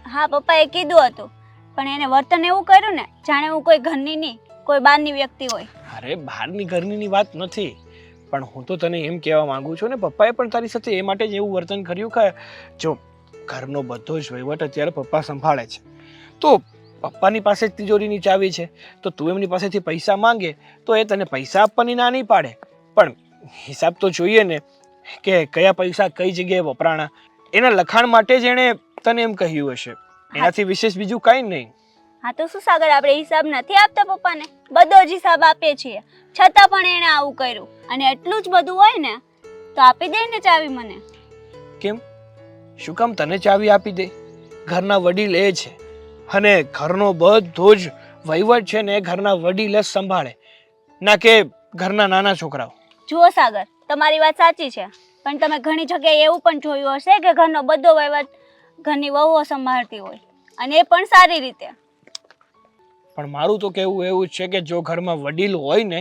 હા, પપ્પાએ કીધું હતું, પણ એને વર્તન એવું કર્યું ને જાણે હું કોઈ ઘરની નહીં, કોઈ બહારની વ્યક્તિ હોય.
અરે બહારની ઘરની વાત નથી, પણ હું તો તને એમ કહેવા માંગુ છું ને, પપ્પાએ પણ તારી સાથે એ માટે જ એવું વર્તન કર્યું કે જો ઘરનો બધો જ વહીવટ અત્યારે પપ્પા સંભાળે છે, તો પપ્પાની પાસે જ તિજોરીની ચાવી છે, તો તું એમની પાસેથી પૈસા માંગે તો એ તને પૈસા આપવાની ના નહીં પાડે, પણ હિસાબ તો જોઈએ ને કે કયા પૈસા કઈ જગ્યાએ વપરાણા. એના લખાણ માટે જ એણે તને એમ કહ્યું હશે, એનાથી વિશેષ બીજું કાંઈ નહીં.
હા તો શું સાગર, આપણે હિસાબ નથી આપતા પપ્પાને? બધો જ હિસાબ આપીએ છીએ, છતાં પણ એણે આવું કર્યું. અને એટલું જ બધું હોય ને તો આપી દે ને ચાવી મને.
કેમ? શું કામ તને ચાવી આપી દે? ઘરના વડીલ એ છે, અને ઘરનો બધો જ વહીવટ છે ને ઘરના વડીલ જ સંભાળે, ના કે ઘરના નાના છોકરાઓ.
જુઓ સાગર, તમારી વાત સાચી છે, પણ તમે ઘણી જગ્યાએ એવું પણ જોયું હશે કે ઘરનો બધો વહીવટ ઘરની વહુઓ સંભાળતી હોય, અને એ પણ સારી રીતે.
પણ મારું તો કહેવું એવું જ છે કે જો ઘરમાં વડીલ હોય ને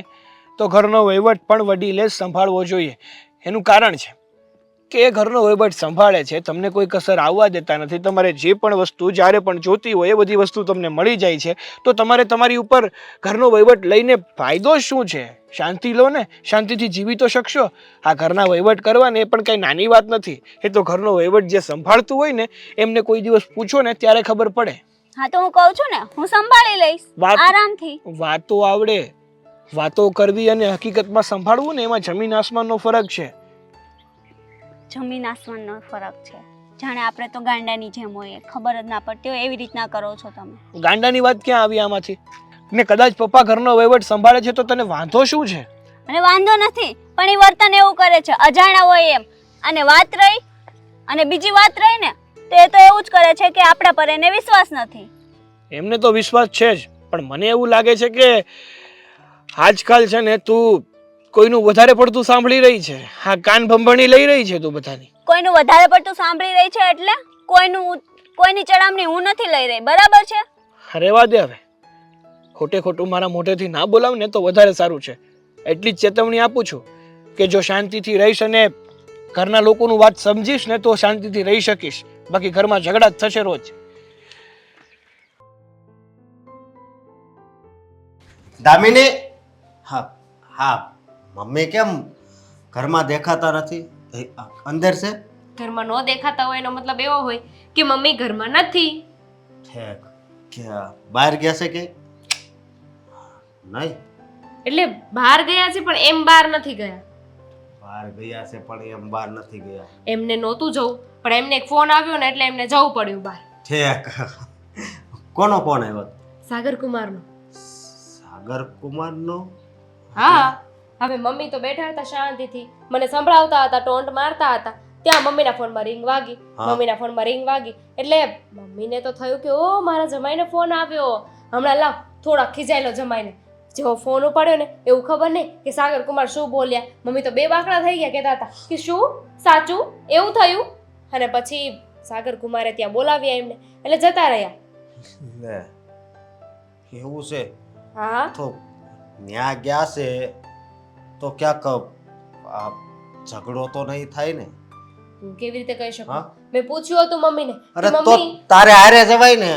તો ઘરનો વહીવટ પણ વડીલે જ સંભાળવો જોઈએ. એનું કારણ છે કે એ ઘરનો વહીવટ સંભાળે છે, તમને કોઈ કસર આવવા દેતા નથી. તમારે જે પણ વસ્તુ જ્યારે પણ જોતી હોય એ બધી વસ્તુ તમને મળી જાય છે, તો તમારે તમારી ઉપર ઘરનો વહીવટ લઈને ફાયદો શું છે? શાંતિ લો ને, શાંતિથી જીવી તો શકશો. આ ઘરના વહીવટ કરવાને એ પણ કંઈ નાની વાત નથી. એ તો ઘરનો વહીવટ જે સંભાળતું હોય ને એમને કોઈ દિવસ પૂછો ને ત્યારે ખબર પડે.
હા તો હું કહું છું ને, હું સંભાળી લઈશ આરામથી.
વાતો આવડે, વાતો કરવી અને હકીકતમાં સંભાળવું ને એમાં જમીન આસમાનનો ફરક છે.
જમીન આસમાનનો ફરક છે. જાણે આપણે તો ગાંડાની જેમ હોય, ખબર જ ના પડતી હોય એવી રીતના કરો છો તમે.
ગાંડાની વાત ક્યાં આવી આમાંથી? ને કદાચ પપ્પા ઘરનો વહીવટ સંભાળે છે તો તને વાંધો શું છે?
અને વાંધો નથી, પણ એ વર્તન એવું કરે છે અજાણા હોય એમ. અને વાત રહી અને બીજી વાત રહી ને, તો એ તો એવું જ કરે છે કે આપણા પર એને વિશ્વાસ નથી.
એમને તો વિશ્વાસ છે જ, પણ મને એવું લાગે છે કે આજકાલ છે ને તું કોઈનું વધારે પડતું સાંભળી રહી છે. હા, કાન ભંભણી લઈ રહી છે તું બધાની.
કોઈનું વધારે પડતું સાંભળી રહી છે એટલે કોઈની ચડામણી હું નથી લઈ રહી, બરાબર છે?
રહેવા દે હવે. ખોટે ખોટું મારા મોઢેથી ના બોલાવ ને તો વધારે સારું છે. એટલી જ ચેતવણી આપું છું કે જો શાંતિથી રહીશ અને ઘરના લોકોનું વાત સમજીશ ને તો શાંતિથી રહી શકીશ, બાકી ઘરમાં ઝઘડા જ થશે રોજ.
દામિની, હા હા, મમ્મી કેમ ઘરમાં દેખાતા નથી? અંદર છે?
ઘરમાં ન દેખાતા હોય એનો મતલબ એવો હોય કે મમ્મી ઘરમાં નથી.
ઠેક, કે બહાર ગયા છે કે નહીં?
એટલે બહાર ગયા છે પણ એમ બહાર નથી ગયા.
બહાર ગયા છે પણ એમ બહાર નથી ગયા.
એમને નહોતું જવું, પણ એમને એક ફોન આવ્યો ને એટલે એમને જવું પડ્યું બહાર.
ઠેક, કોનો ફોન આવ્યો?
સાગર કુમારનો.
સાગર કુમારનો?
હા, હવે મમ્મી તો બેઠા હતા શાંતિથી, મને સંભળાવતા હતા, ટોન્ટ મારતા હતા. ત્યાં મમ્મીના ફોનમાં રિંગ વાગી.
હા.
મમ્મીના ફોનમાં રિંગ વાગી એટલે મમ્મીને તો થયું કે ઓ મારા જમાઈને ફોન આવ્યો, હમણાં લાવ થોડા ખીજાયેલો જમાઈને. જેવો ફોન ઉપાડ્યો ને એવું ખબર નહીં કે સાગર કુમાર શું બોલ્યા. મમ્મી તો બે બાકડા થઈ ગયા, કહેતા હતા કે શું સાચું એવું થયું. અને પછી સાગર કુમારે ત્યાં બોલાવ્યા એમને, એટલે જતા રહ્યા.
લે, એવું છે?
હા,
તો ત્યાં ગયા છે તો ક્યાંક આ ઝઘડો તો નહીં થાય ને?
હું કેવી રીતે કહી શકું?
હા?
મેં પૂછ્યું હતું મમ્મીને કે
અરે તો
મમ્મી,
તારે હારે જવાય ને.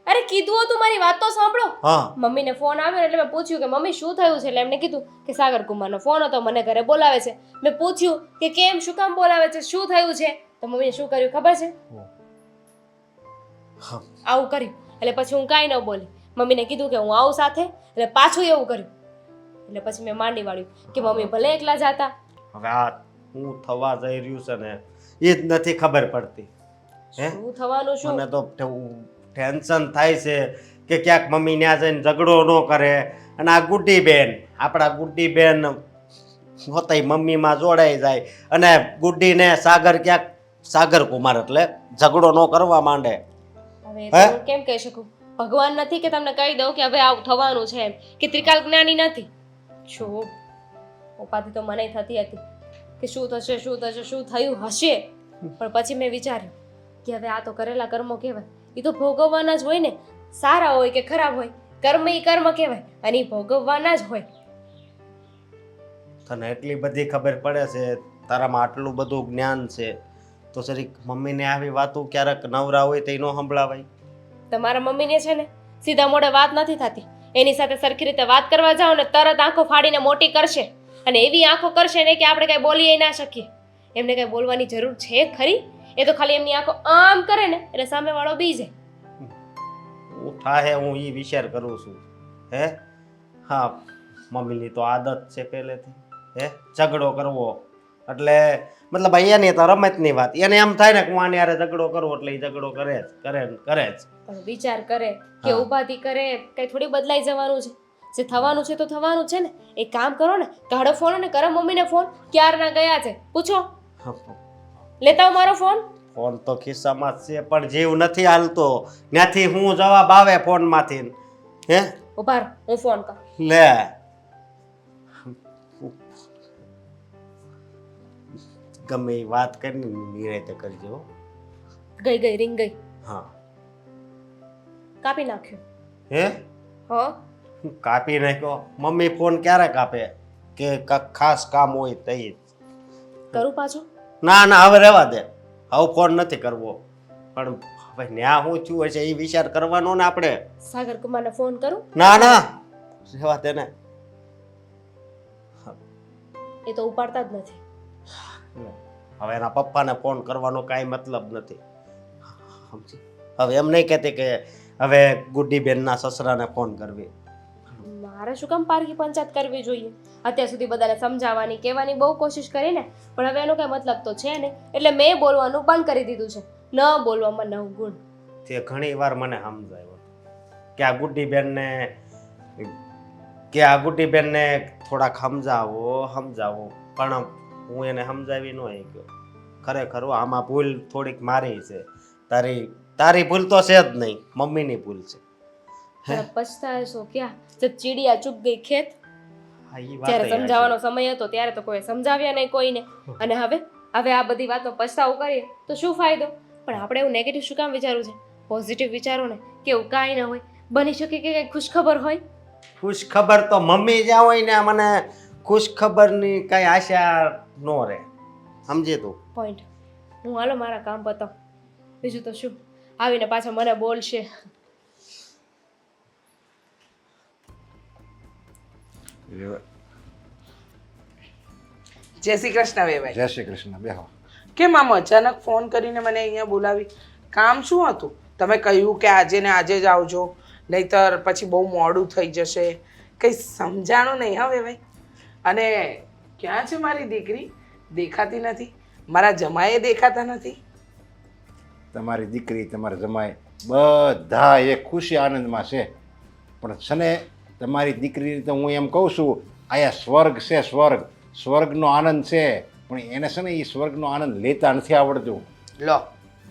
અરે કીધું હતું, મારી વાત તો સાંભળો.
હા,
મમ્મીને ફોન આવ્યો એટલે મેં પૂછ્યું કે મમ્મી શું થયું છે, એટલે એમને કીધું કે સાગર કુમારનો ફોન હતો, મને ઘરે બોલાવે છે. મેં પૂછ્યું કે કેમ, શું કામ બોલાવે છે, શું થયું છે? તો મમ્મીએ શું કર્યું ખબર છે?
હા.
આવું કર્યું. એટલે પછી હું કાંઈ ન બોલી. મમ્મીને કીધું કે હું આવું સાથે, એટલે પાછું એવું કર્યું. એટલે પછી મેં માંડી વાળ્યું કે મમ્મી ભલે એકલા જાતા.
હવે આ શું થવા જઈ રહ્યું છે ને એ જ નથી ખબર પડતી. હે,
શું થવાનું શું?
મને તો ટેન્શન થાય છે કે ક્યાંક મમ્મી ત્યાં જઈને ઝઘડો ન કરે. અને આ ગુડ્ડી બેન, આપણા ગુડ્ડી બેન હોતાય મમ્મીમાં જોડાઈ જાય અને ગુડ્ડીને સાગર ક્યાંક, સાગર કુમાર એટલે ઝઘડો ન કરવા માંડે.
હવે
હે?
તો હું કેમ કહી શકું? ભગવાન નથી કે તમને કહી દઉં કે હવે આવું થવાનું છે એમ, કે ત્રિકાલ જ્ઞાની નથી. જો ઉપાધિ તો મને થતી હતી કે શું થશે શું થશે, શું થયું હશે. પણ પછી મેં વિચાર્યું કે હવે આ તો કરેલા કર્મો કહેવાય, એ તો ભોગવવાના જ હોય ને, સારા હોય કે ખરાબ હોય. કર્મ ઈ કર્મ કહેવાય અને ઈ ભોગવવાના જ હોય.
તને એટલી બધી ખબર પડે છે, તારામાં આટલું બધું જ્ઞાન છે, તો જરીક મમ્મીને આવી વાતો ક્યારેક નવરા હોય તો ન સંભળાવાય?
તમારા મમ્મીને છે ને સીધા મોઢે વાત નથી થતી. એની સાથે સરખી રીતે વાત કરવા જાઓ ને તરત આંખો ફાડીને મોટી કરશે, અને એવી આંખો કરશે ને કે આપણે કઈ બોલી ના શકીએ. એમને કઈ બોલવાની જરૂર છે ખરી? એ તો ખાલી એમની આંખો આમ કરે ને એટલે સામેવાળો બી જાય.
હું થાહે હું એ વિચાર કરું છું. હે, હા, મમ્મીની તો આદત છે પહેલેથી. હે, ઝઘડો કરવો એટલે મતલબ અહીંયાની તો રમતની વાત. એને એમ થાય ને કે હું આની હારે ઝઘડો કરવો એટલે એ ઝઘડો કરે જ કરે જ.
પણ વિચાર કરે કે
હા.
ઉપાધિ કરે કઈ થોડી બદલાઈ જવાનું છે. જે થવાનું છે તો થવાનું છે ને. એક કામ કરો ને, કાઢો ફોન અને કરો મમ્મીને ફોન. ક્યારના ગયા છે પૂછો, લેતા આવો મારો ફોન.
ફોન તો ખિસ્સામાં જ છે પણ જીવ નથી હાલતો. ત્યાંથી હું જવાબ આવે ફોનમાંથી? હે,
ઉભા રહો, હું ફોન કરું.
લે, ગમે એ વાત કરીને નિરાતે કરજો હો.
ગઈ રિંગ ગઈ,
હા.
કાપી નાખ્યો.
હે,
હા,
કાપી નાખ્યો? મમ્મી ફોન ક્યારે કાપે? કે કાંઈક ખાસ કામ હોય તઈ જ.
કરું પાછું?
ના ના, હવે રહેવા દે, હવે ફોન નથી કરવો. પણ હવે ન્યા શું થયું હશે એ વિચાર કરવાનો ને આપણે.
સાગર કુમારને ફોન કરું?
ના ના, રહેવા દે ને.
એ તો ઉપાડતા જ નથી.
હવે એના પપ્પાને ફોન કરવાનો કાંઈ મતલબ નથી. સમજી? હવે એમ નહીં કહેતી કે હવે ગુડ્ડી બેનના સસરાને ફોન કરવી.
મારા મારે શું કામ પારકી પંચાયત કરવી જોઈએ? અત્યાર સુધી બધાને સમજાવવાની કહેવાની બહુ કોશિશ કરીને, પણ હવે એનો કઈ મતલબ તો છે નહીં, એટલે મેં બોલવાનું બંધ કરી દીધું છે. ન બોલવામાં 9 ગુણ.
તે ઘણી વાર મને સમજાવ્યો કે આ ગુડ્ડીબેનને થોડાક સમજાવો, પણ હું એને સમજાવી ન શક્યો. ખરેખર આમાં ભૂલ થોડીક મારી છે. તારી ભૂલ તો છે જ નહીં, મમ્મીની ભૂલ છે.
પણ પછતાશો ક્યાં? જબ ચીડિયા ચૂપ ગઈ ખેત.
હા, ઈ વાત
જ્યારે
ય
સમજાવવાનો સમય હતો ત્યારે તો કોઈ સમજાવ્યા નહીં કોઈને, અને હવે આ બધી વાતનો પછતાવો કરીએ તો શું ફાયદો? પણ આપણે એવું નેગેટિવ શું કામ વિચારવું છે? પોઝિટિવ વિચારો ને કે એવું કાંઈ ન હોય, બની શકે કે કંઈ ખુશખબર હોય.
ખુશ ખબર તો મમ્મી જ્યાં હોય ને મને ખુશ ખબરની કઈ આશા ન રહે, સમજે તું?
પોઈન્ટ. હું હાલો મારા કામ બતાવ, બીજું તો શું, આવીને પાછા મને બોલશે.
જય શ્રી કૃષ્ણ વેવાઈ.
જય શ્રી કૃષ્ણ. બેહો.
કેમ આમ અચાનક ફોન કરીને મને અહીંયા બોલાવી? કામ શું હતું? તમે કહ્યું કે આજે ને આજે જ આવજો, નહીતર પછી બહુ મોડું થઈ જશે. કંઈ સમજાણું નહીં હવે ભાઈ. અને ક્યાં છે મારી દીકરી? દેખાતી નથી. મારા જમાએ દેખાતા નથી.
તમારી દીકરી, તમારા જમાઈ બધા એ ખુશી આનંદમાં છે. પણ છે ને તમારી દીકરીને તો હું એમ કહું છું, આયા સ્વર્ગ છે, સ્વર્ગનો આનંદ છે, પણ એને છે ને એ સ્વર્ગનો આનંદ લેતા નથી આવડતું.
લો,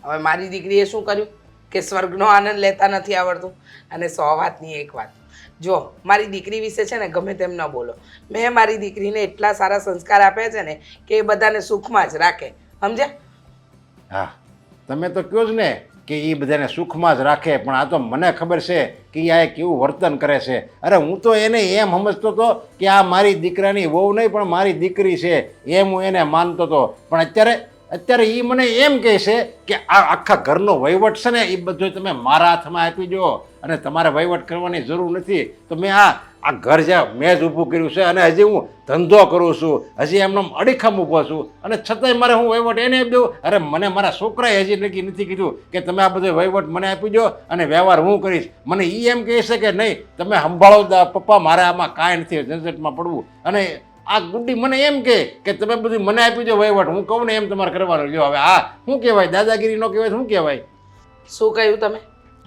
હવે મારી દીકરીએ શું કર્યું કે સ્વર્ગનો આનંદ લેતા નથી આવડતું? અને 100 વાતની એક વાત, જો મારી દીકરી વિશે છે ને ગમે તેમ ન બોલો. મેં મારી દીકરીને એટલા સારા સંસ્કાર આપ્યા છે ને કે એ બધાને સુખમાં જ રાખે, સમજ્યા?
હા, તમે તો કહો જ ને કે એ બધાને સુખમાં જ રાખે, પણ આ તો મને ખબર છે કે આ એ કેવું વર્તન કરે છે. અરે હું તો એને એમ સમજતો હતો કે આ મારી દીકરાની વહુ નહીં પણ મારી દીકરી છે, એમ હું એને માનતો હતો. પણ અત્યારે એ મને એમ કહે છે કે આ આખા ઘરનો વહીવટ છે ને એ બધો તમે મારા હાથમાં આપી દો અને તમારે વહીવટ કરવાની જરૂર નથી. તો મેં આ ઘર જ્યાં મેં જ ઊભું કર્યું છે અને હજી હું ધંધો કરું છું, હજી એમનો અડીખમ ઊભો છું, અને છતાંય મારે હું વહીવટ એને આપી દઉં? અરે મને મારા છોકરાએ હજી નક્કી નથી કીધું કે તમે આ બધો વહીવટ મને આપી દો અને વ્યવહાર હું કરીશ. મને એ એમ કહે છે કે નહીં તમે સંભાળો પપ્પા, મારે આમાં કાંઈ નથી ઝંઝટમાં પડવું. અને આ ગુડ્ડી મને એમ કે તમે બધું મને આપી દો વહીવટ, હું કહું ને એમ તમારે કરવાનું. જો હવે આ શું કહેવાય? દાદાગીરી ન કહેવાય, શું કહેવાય?
શું કહ્યું તમે?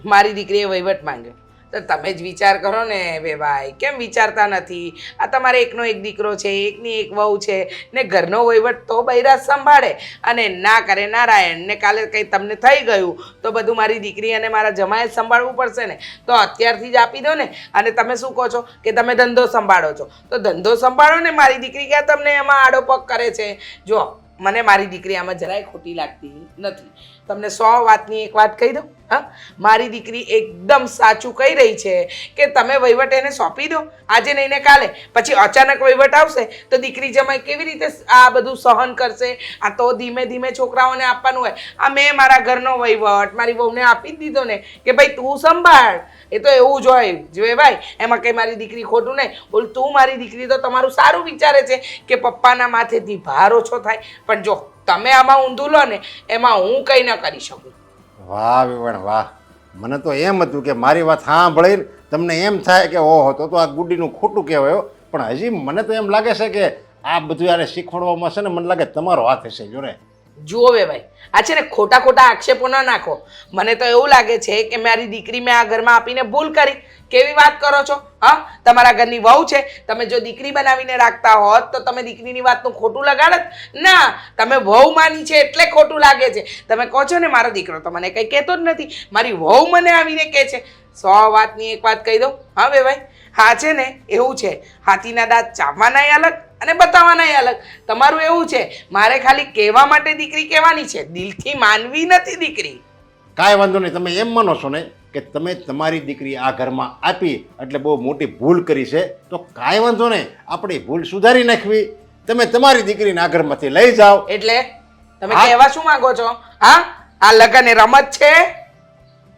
મારી દીકરીએ વહીવટ માંગ્યો તો તમે જ વિચાર કરો ને વેવાઈ, કેમ વિચારતા નથી? આ તમારે એકનો એક દીકરો છે, એકની એક વહુ છે ને ઘરનો વહીવટ તો બૈરા સંભાળે. અને ના કરે નારાયણ ને કાલે કંઈ તમને થઈ ગયું તો બધું મારી દીકરી અને મારા જમાએ સંભાળવું પડશે ને. તો અત્યારથી જ આપી દો ને. અને તમે શું કહો છો કે તમે ધંધો સંભાળો છો, તો ધંધો સંભાળો ને. મારી દીકરી ક્યાં તમને એમાં આડો પગ કરે છે? જો મને મારી દીકરી આમાં જરાય ખોટી લાગતી નથી. તમને 100 વાતની એક વાત કહી દઉં. હા, મારી દીકરી એકદમ સાચું કહી રહી છે કે તમે વહીવટ એને સોંપી દો આજે નહીં ને કાલે. પછી અચાનક વહીવટ આવશે તો દીકરી જમાઈ કેવી રીતે આ બધું સહન કરશે? આ તો ધીમે ધીમે છોકરાઓને આપવાનું હોય. આ મેં મારા ઘરનો વહીવટ મારી વહુને આપી જ દીધો ને કે ભાઈ તું સંભાળ. એ તો એવું જ હોય જોએ ભાઈ, એમાં કંઈ મારી દીકરી ખોટું નહીં. બોલ તું મારી દીકરી તો તમારું સારું વિચારે છે કે પપ્પાના માથેથી ભાર ઓછો થાય. પણ જો તમે આમાં ઊંધું લો ને, એમાં હું કંઈ ન કરી શકું.
વાહ વિવણ વાહ. મને તો એમ હતું કે મારી વાત સાંભળીને તમને એમ થાય કે ઓહો તો આ ગુડીનું ખોટું કહેવાય. પણ હજી મને તો એમ લાગે છે કે આ બધું યાર શીખવાડવામાં છે ને મને લાગે તમારો હાથ હશે. જોરે
જુઓ ભાઈ, આ છે ને ખોટા આક્ષેપો ન નાખો. મને તો એવું લાગે છે કે મારી દીકરી મેં આ ઘરમાં આપીને ભૂલ કરી. કેવી વાત કરો છો? હા, તમારા ઘરની વહુ છે, તમે જો દીકરી બનાવીને રાખતા હોત તો તમે દીકરીની વાતનું ખોટું લગાડત ના. તમે વહુ માની છે એટલે ખોટું લાગે છે. તમે કહો છો ને મારો દીકરો તો મને કંઈ કહેતો જ નથી, મારી વહુ મને આવીને કહે છે. 100 વાતની એક વાત કહી દઉં. હા ભાઈ, હા છે ને એવું છે, હાથીના દાંત ચાવવાનાય અલગ અને બતાવવાનાય અલગ. તમારું એવું છે મારે ખાલી કહેવા માટે દીકરી કહેવાની છે, દિલથી માનવી નથી દીકરી.
કાંઈ વાંધો નહીં. તમે એમ માનો છો ને કે તમે તમારી દીકરી આ ઘરમાં આપી એટલે બહુ મોટી ભૂલ કરી છે, તો કાંઈ વાંધો નહીં, આપણે ભૂલ સુધારી નાખવી. તમે તમારી દીકરીને આ ઘરમાંથી લઈ જાઓ.
એટલે તમે કહેવા શું માંગો છો? હા, આ લગન એ રમત છે?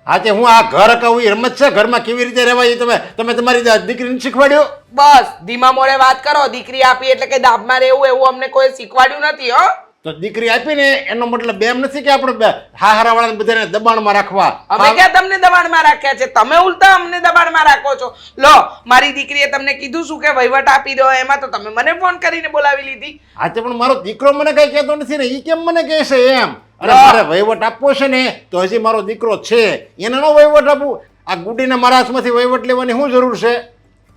હા, તે હું આ ઘર કહું એ રમત છે? ઘરમાં કેવી રીતે રહેવાય તમે તમારી દીકરીને શીખવાડ્યો?
બસ ધીમા મોડે વાત કરો. દીકરી આપી એટલે કે દાબમાં રહેવું એવું અમને કોઈ શીખવાડ્યું નથી. હો,
તો દીકરી આપીને એનો મતલબ એમ નથી કે આપણે હારાવાળાને બધાને દબાણમાં રાખવા.
અમે ક્યાં તમને દબાણમાં રાખ્યા છે? તમે ઉલટા અમને દબાણમાં રાખો છો. લો, મારી દીકરીએ તમને કીધું શું કે વહીવટ આપી દો, એમાં તો તમે મને ફોન કરીને બોલાવી લીધી.
હા તે પણ મારો દીકરો મને કઈ કહેતો નથી ને, ઈ કેમ મને કહે છે એમ? અરે મારે વહીવટ આપવો છે ને તો હજી મારો દીકરો છે, એને નો વહીવટ આપવું. આ ગુડીને મારા હાથમાંથી વહીવટ લેવાની શું જરૂર છે?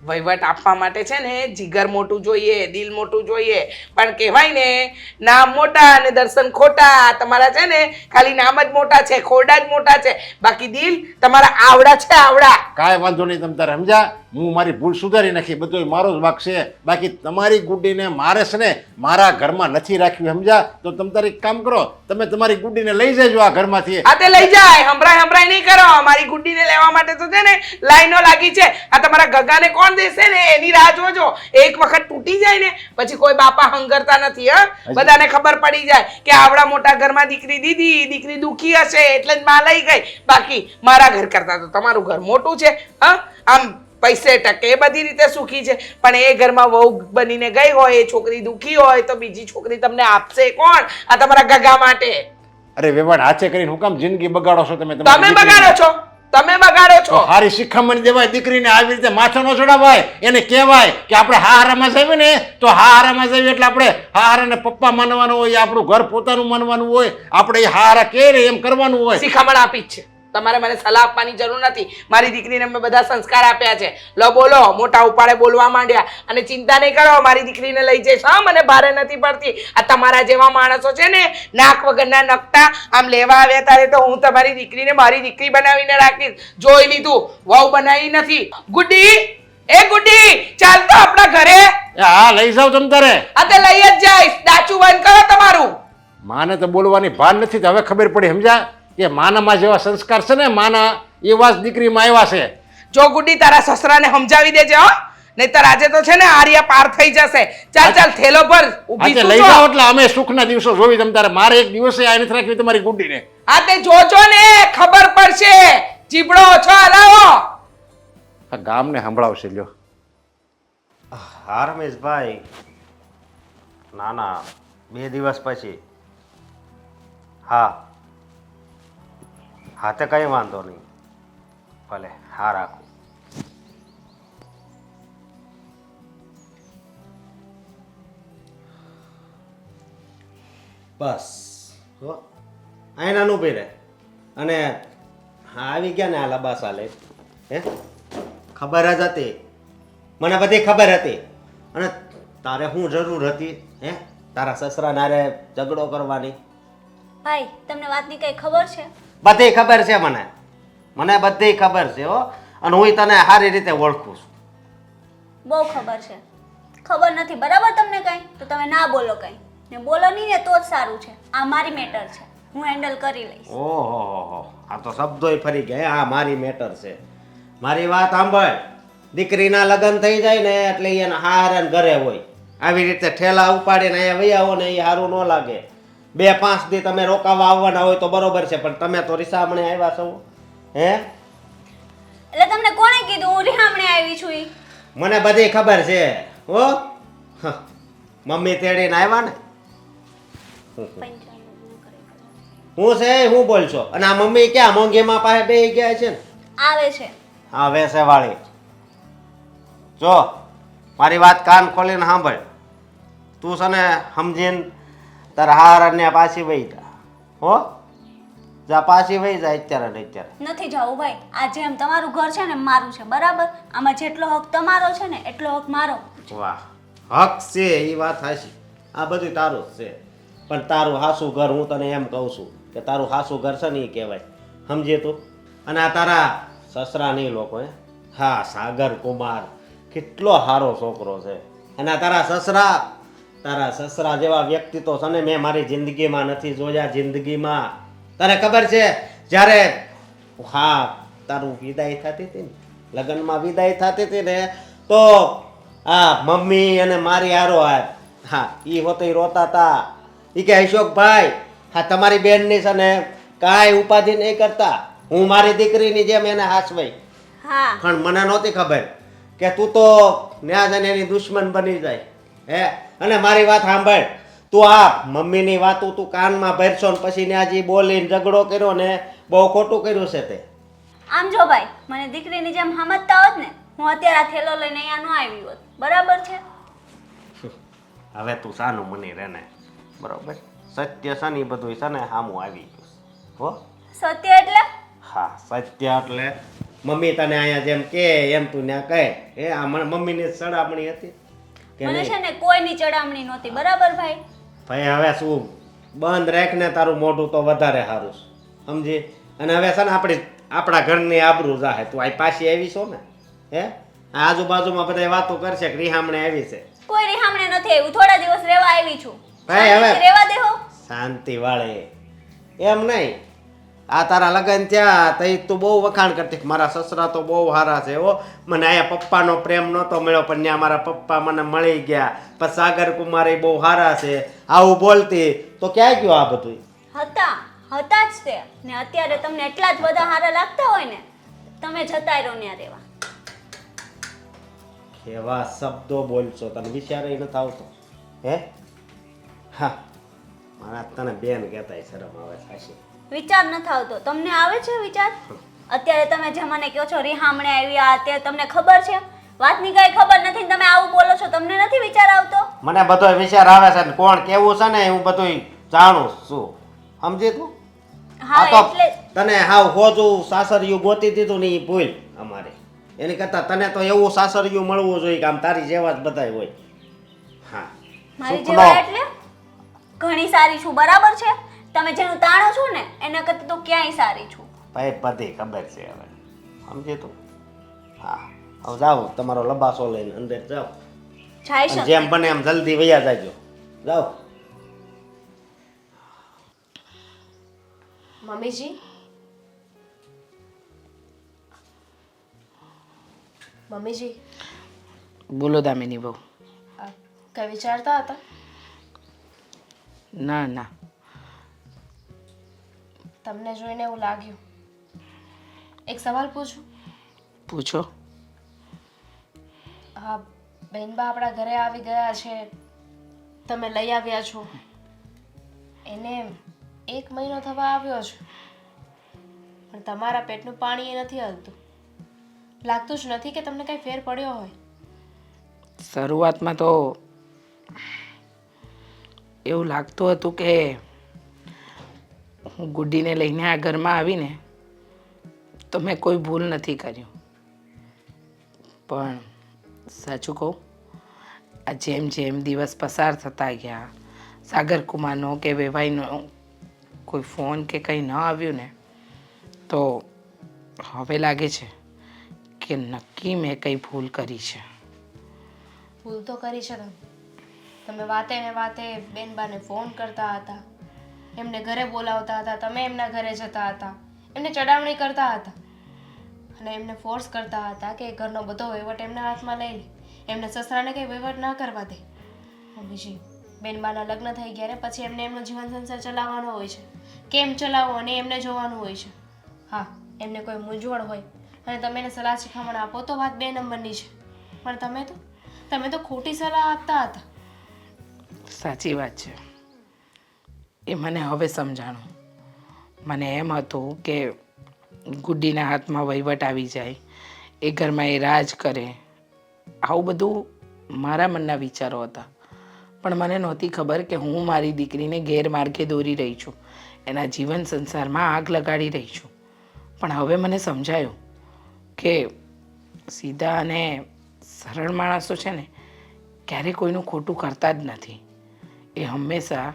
વહીવટ આપવા માટે છે ને જીગર મોટું જોઈએ, દિલ મોટું જોઈએ. પણ કહેવાય ને, નામ મોટા અને દર્શન ખોટા. તમારા છે ને ખાલી નામ જ મોટા છે, ખોડા જ મોટા છે, બાકી દિલ તમારા આવડા છે, આવડા.
કાંઈ વાંધો નહીં, તમ તારે સમજા. હું મારી ભૂલ સુધારી નાખી, બધો મારો જ વાંક છે. બાકી તમારી ગુડીને મારે છે ને મારા ઘરમાં નથી રાખવી, સમજા? તો તમ તારે એક કામ કરો, તમે તમારી ગુડીને લઈ જજો આ ઘરમાંથી.
આ તે લઈ જાય, હમરાય નહીં કરો. મારી ગુડ્ડીને લેવા માટે તો છે ને લાઈનો લાગી છે. આ તમારા ગગાને કોણ દેશે ને એની રાહ જોજો. એક વખત તૂટી જાય ને પછી કોઈ બાપા હંગરતા નથી. બધાને ખબર પડી જાય કે આવડા મોટા ઘરમાં દીકરી દીધી, દીકરી દુખી હશે એટલે જ માં લઈ ગઈ. બાકી મારા ઘર કરતા તો તમારું ઘર મોટું છે. આમ પૈસે ટકે બધી રીતે સુખી છે, પણ એ ઘરમાં વહુ બનીને ગઈ હોય, એ છોકરી દુખી હોય તો બીજી છોકરી તમને આપશે કોણ? આ તમારા ગગા માટે.
અરે વેવાણ હાથે કરીને હું કામ જિંદગી બગાડો છો તમે?
તમે બગાડો છો, તમે બગાડો છો.
હારી શિખામણ દેવાય દીકરીને, આવી રીતે માથા નો ચડાવાય. એને કહેવાય કે આપણે હારામાં જઈએ ને તો હારામાં જઈએ એટલે આપણે હારાને પપ્પા માનવાનું હોય, આપણું ઘર પોતાનું માનવાનું હોય, આપણે એ હારા કે એમ કરવાનું હોય.
શિખામણ આપી જ છે. તમારે મને સલાહ આપવાની જરૂર નથી. મારી દીકરીને મેં બધા સંસ્કાર આપ્યા છે. લો બોલો, મોટા ઉપાડે બોલવા માંડ્યા. અને ચિંતા નહીં કરો, મારી દીકરીને લઈ જઈશ. હા, મને ભારે નથી પડતી. આ તમારા જેવા માણસો છે ને, નાક વગરના નકટા, આમ લેવા આવ્યા ત્યારે તો હું તમારી દીકરીને મારી દીકરી બનાવીને રાખીશ. જોઈ લીધું, વહુ બનાવી નથી. ગુડ્ડી, એ ગુડ્ડી, ચાલ તો આપણા ઘરે.
હા લઈ જાવ તમ તારે.
આ તે લઈ જ જઈશ. ડાચું બંધ કરો તમારું.
માને તો બોલવાની ભાન નથી, તો હવે ખબર પડી, સમજા? કે માનામાં જેવા સંસ્કાર છે ને માના, એવા જ દીકરીમાં આવ્યા છે.
જો ગુડ્ડી, તારા સસરાને સમજાવી દેજે હો, નહીતર આજે તો છે ને આર્યા પાર થઈ જશે. ચાલ ચાલ, થેલો પર ઊભી
આજે લઈ જાઓ એટલે અમે સુખના દિવસો જોવી તમ તારે. મારે એક દિવસે આ નથી રાખવી તમારી ગુડીને.
આ તે જોજો ને, ખબર પડશે. જીબડો ઓછો હલાવો.
આ ગામને સંભળાવશે લ્યો.
હા રમેશભાઈ, ના ના, 2 દિવસ પછી. હા હા, તે કંઈ વાંધો નહીં, ભલે. હા રાખું. બસ હો, આયના નું પીરે. અને હા, આવી ગયા ને આ લબાસા લે. હે, ખબર જ હતી મને, બધી ખબર હતી. અને તારે શું જરૂર હતી હે તારા સસરા નારે ઝઘડો કરવાની?
ભાઈ, તમને વાતની કઈ ખબર છે?
બધી ખબર છે મને, મને બધી ખબર છે હો. અને હું તને સારી રીતે ઓળખું છું.
બહુ ખબર છે. ખબર નથી બરાબર તમને કઈ? તો તમે ના બોલો કઈ, ને બોલો નહીં ને તો જ સારું છે. આ મારી મેટર છે, હું હેન્ડલ કરી લઈશ.
ઓહો, આ તો શબ્દોય ફરી ગયા. આ મારી મેટર છે. મારી વાત સાંભળ. દીકરીના લગ્ન થઈ જાય ને એટલે એને હારણ ઘરે હોય. આવી રીતે ઠેલા ઉપાડીને અહીંયા વહી આવો ને એ સારું ન લાગે. 2-5 દી તમે રોકાવા આવવાના હોય તો બરોબર છે, પણ તમે તો રીસામણે આવ્યા છો. હે,
એટલે તમને કોણે કીધું હું રિહામણે આવી છું? ઈ
મને બધી ખબર છે હો. મમ્મી તેડીને આવ્યા ને. હું છે હું બોલ છો? અને આ મમ્મી ક્યાં મોંઘીમાં પાસે બેસી ગયા છે ને?
આવે છે.
આવે છે વાળી. જો મારી વાત કાન ખોલીને સાંભળ. તું છે ને સમજીને તારા હાર અને પાછી વહી જા હો. જા પાછી વહી જાય અત્યારે ને અત્યારે.
નથી જાવું ભાઈ. આ જેમ તમારું ઘર છે ને મારું છે, બરાબર? આમાં જેટલો હક તમારો છે ને એટલો હક મારો.
વાહ, હક છે એ વાત હાચી. આ બધું તારું જ છે, પણ તારું હાસું ઘર હું તને એમ કહું છું કે તારું હાસું ઘર છે ને એ કહેવાય, સમજે તું? અને આ તારા સસરા નહીં લોકો હે. હા, સાગર કુમાર કેટલો સારો છોકરો છે. અને આ તારા સસરા જેવા વ્યક્તિ તો છે ને મેં મારી જિંદગીમાં નથી જોયા. જિંદગીમાં તને ખબર છે જ્યારે હા તારું વિદાય થતી હતી ને, લગ્નમાં વિદાય થતી હતી ને, તો આ મમ્મી અને મારી હારો હા એ હોતે રોતા હતા. એ કે અશોકભાઈ, હા તમારી બેનની છે ને કાંઈ ઉપાધિ નહીં કરતા, હું મારી દીકરીની જેમ એને હાચવાઈ.
હા,
પણ મને નહોતી ખબર કે તું તો ન્યા જઈને એની દુશ્મન બની જાય. હે, અને મારી વાત સાંભળ, તું આ મમ્મીની વાતો તું કાનમાં ભરશો ને પછી ને આજે બોલીને ઝઘડો કર્યો ને બહુ ખોટું કર્યું છે તે.
આમ જો ભાઈ, મને દીકરીની જેમ સમજતા હોત ને, હું અત્યારે આ થેલો લઈને અહીંયા ન આવી હોત. બરાબર છે?
હવે તું સાનું મની રહે ને, બરોબર? સત્ય છે ને એ બધું છે ને સામું આવી ગયું હો.
સત્ય એટલે?
હા, સત્ય એટલે મમ્મી તને અહીંયા જેમ કે એમ તું ત્યાં કહે. એ આ મમ્મીની સડામણી હતી કે
મને
નહીં?
છે ને કોઈની ચડામણી નહોતી. બરાબર ભાઈ?
ભાઈ હવે શું બંધ રાખને, તારું મોઢું તો વધારે સારું છે, સમજી? અને હવે છે ને આપણા ઘરની આબરૂ જાહે. તું આ પાછી આવી છો ને, હે આજુબાજુમાં બધા વાતો કરશે કે રીહામણે આવી છે.
કોઈ રિહામણે નથી આવ્યું. થોડા દિવસ રહેવા આવી છું.
ભાઈ હવે
શાંતિથી રહેવા દેહો.
શાંતિ વાળે એમ નહીં. આ તારા લગ્ન થયા તઈ તું બહુ વખાણ કરતી કે મારા સસરા તો બહુ સારા છે હો, મને અહીંયા પપ્પાનો પ્રેમ નહોતો મળ્યો પણ ત્યાં મારા પપ્પા મને મળી ગયા, પછી સાગર કુમાર બહુ સારા છે, આવું બોલતી. તો ક્યાં ગયો આ બધું?
હતા જ તે. ને અત્યારે તમને એટલા જ બધા હારા લાગતા હોય ને, તમે જતા રહો ત્યાં રહેવા.
કેવા શબ્દો બોલશો, તને વિચાર નથી આવતો? હે હા, મારા તને બેન કહેતા શરમ આવે સાચી.
વિચાર નથી આવતો? તમને આવે છે વિચાર? અત્યારે તમે જે મને કહો છો રિહામણે આવ્યા, અત્યારે તમને ખબર છે વાતની કઈ ખબર નથી, તમે આવું બોલો છો, તમને નથી વિચાર આવતો?
મને બધો વિચાર આવે છે ને કોણ કેવું છે ને હું બધું જાણું છું, સમજી તું?
હા,
આ તો
એટલે
તને હાવ હોજું સાસરિયું ગોતી દીધું ને એ ભૂલ અમારે. એની કરતા તને તો એવું સાસરિયું મળવું જોઈએ કે આમ તારી જેવા જ બધાય હોય. હા,
મારી
સુખનો.
જેવા એટલે ઘણી સારી છું. બરાબર છે? તમે જેનું તાણો છો ને એના કરતા તો ક્યાંય સારી છું.
ભાઈ બધી ખબર છે હવે, સમજી તું? હા, હવે જાઓ તમારો લબાસો લઈને અંદર જાઓ.
જઈ
અને
શકે.
જેમ બને એમ જલ્દી વયા જાજો. જાઓ.
મમ્મીજી, મમ્મીજી,
બોલો દામિની બહુ.
કઈ વિચારતા હતા?
ના ના,
તમને જોઈને એવું લાગ્યું. એક સવાલ પૂછું?
પૂછો.
હા, બેનબા આપણા ઘરે આવી ગયા છે, તમે લઈ આવ્યા છો, એને 1 મહિનો થવા આવ્યો છે, પણ તમારા પેટનું પાણી એ નથી હલતું. લાગતું જ નથી કે તમને કંઈ ફેર પડ્યો હોય.
શરૂઆતમાં તો એવું લાગતું હતું કે હું ગુડ્ડીને લઈને આ ઘરમાં આવીને તો મેં કોઈ ભૂલ નથી કર્યું, પણ સાચું કહું, આ જેમ જેમ દિવસ પસાર થતા ગયા, સાગર કુમારનો કે વેવાઈનો કોઈ ફોન કે કંઈ ન આવ્યું ને, તો હવે લાગે છે કે નક્કી મેં કંઈ ભૂલ કરી છે.
ભૂલ તો કરી છે તમે. તમે વાતે ને વાતે બેનબાને ફોન કરતા હતા, એમને ઘરે બોલાવતા હતા, તમે એમના ઘરે જતા હતા, એમને ચડાવણી કરતા હતા અને એમને ફોર્સ કરતા હતા કે ઘરનો બધો વહીવટ એમના હાથમાં લઈ લે, એમને સસરાને કંઈ વહીવટ ના કરવા દે. મમ્મીજી, બેનબાના લગ્ન થઈ ગયા ને પછી એમને એમનો જીવન સંસાર ચલાવવાનો હોય છે, કેમ ચલાવવો અને એમને જોવાનું હોય છે. હા, એમને કોઈ મૂંઝવણ હોય અને તમે એને સલાહ શિખામણ આપો તો વાત 2 નંબરની છે, પણ તમે તો ખોટી સલાહ આપતા હતા.
સાચી વાત છે, એ મને હવે સમજાણું. મને એમ હતું કે ગુડ્ડીના હાથમાં વહીવટ આવી જાય, એ ઘરમાં એ રાજ કરે, આવું બધું મારા મનના વિચારો હતા. પણ મને નહોતી ખબર કે હું મારી દીકરીને ગેરમાર્ગે દોરી રહી છું, એના જીવન સંસારમાં આગ લગાડી રહી છું. પણ હવે મને સમજાયું કે સીધા અને સરળ માણસો છે ને ક્યારેય કોઈનું ખોટું કરતા જ નથી, એ હંમેશા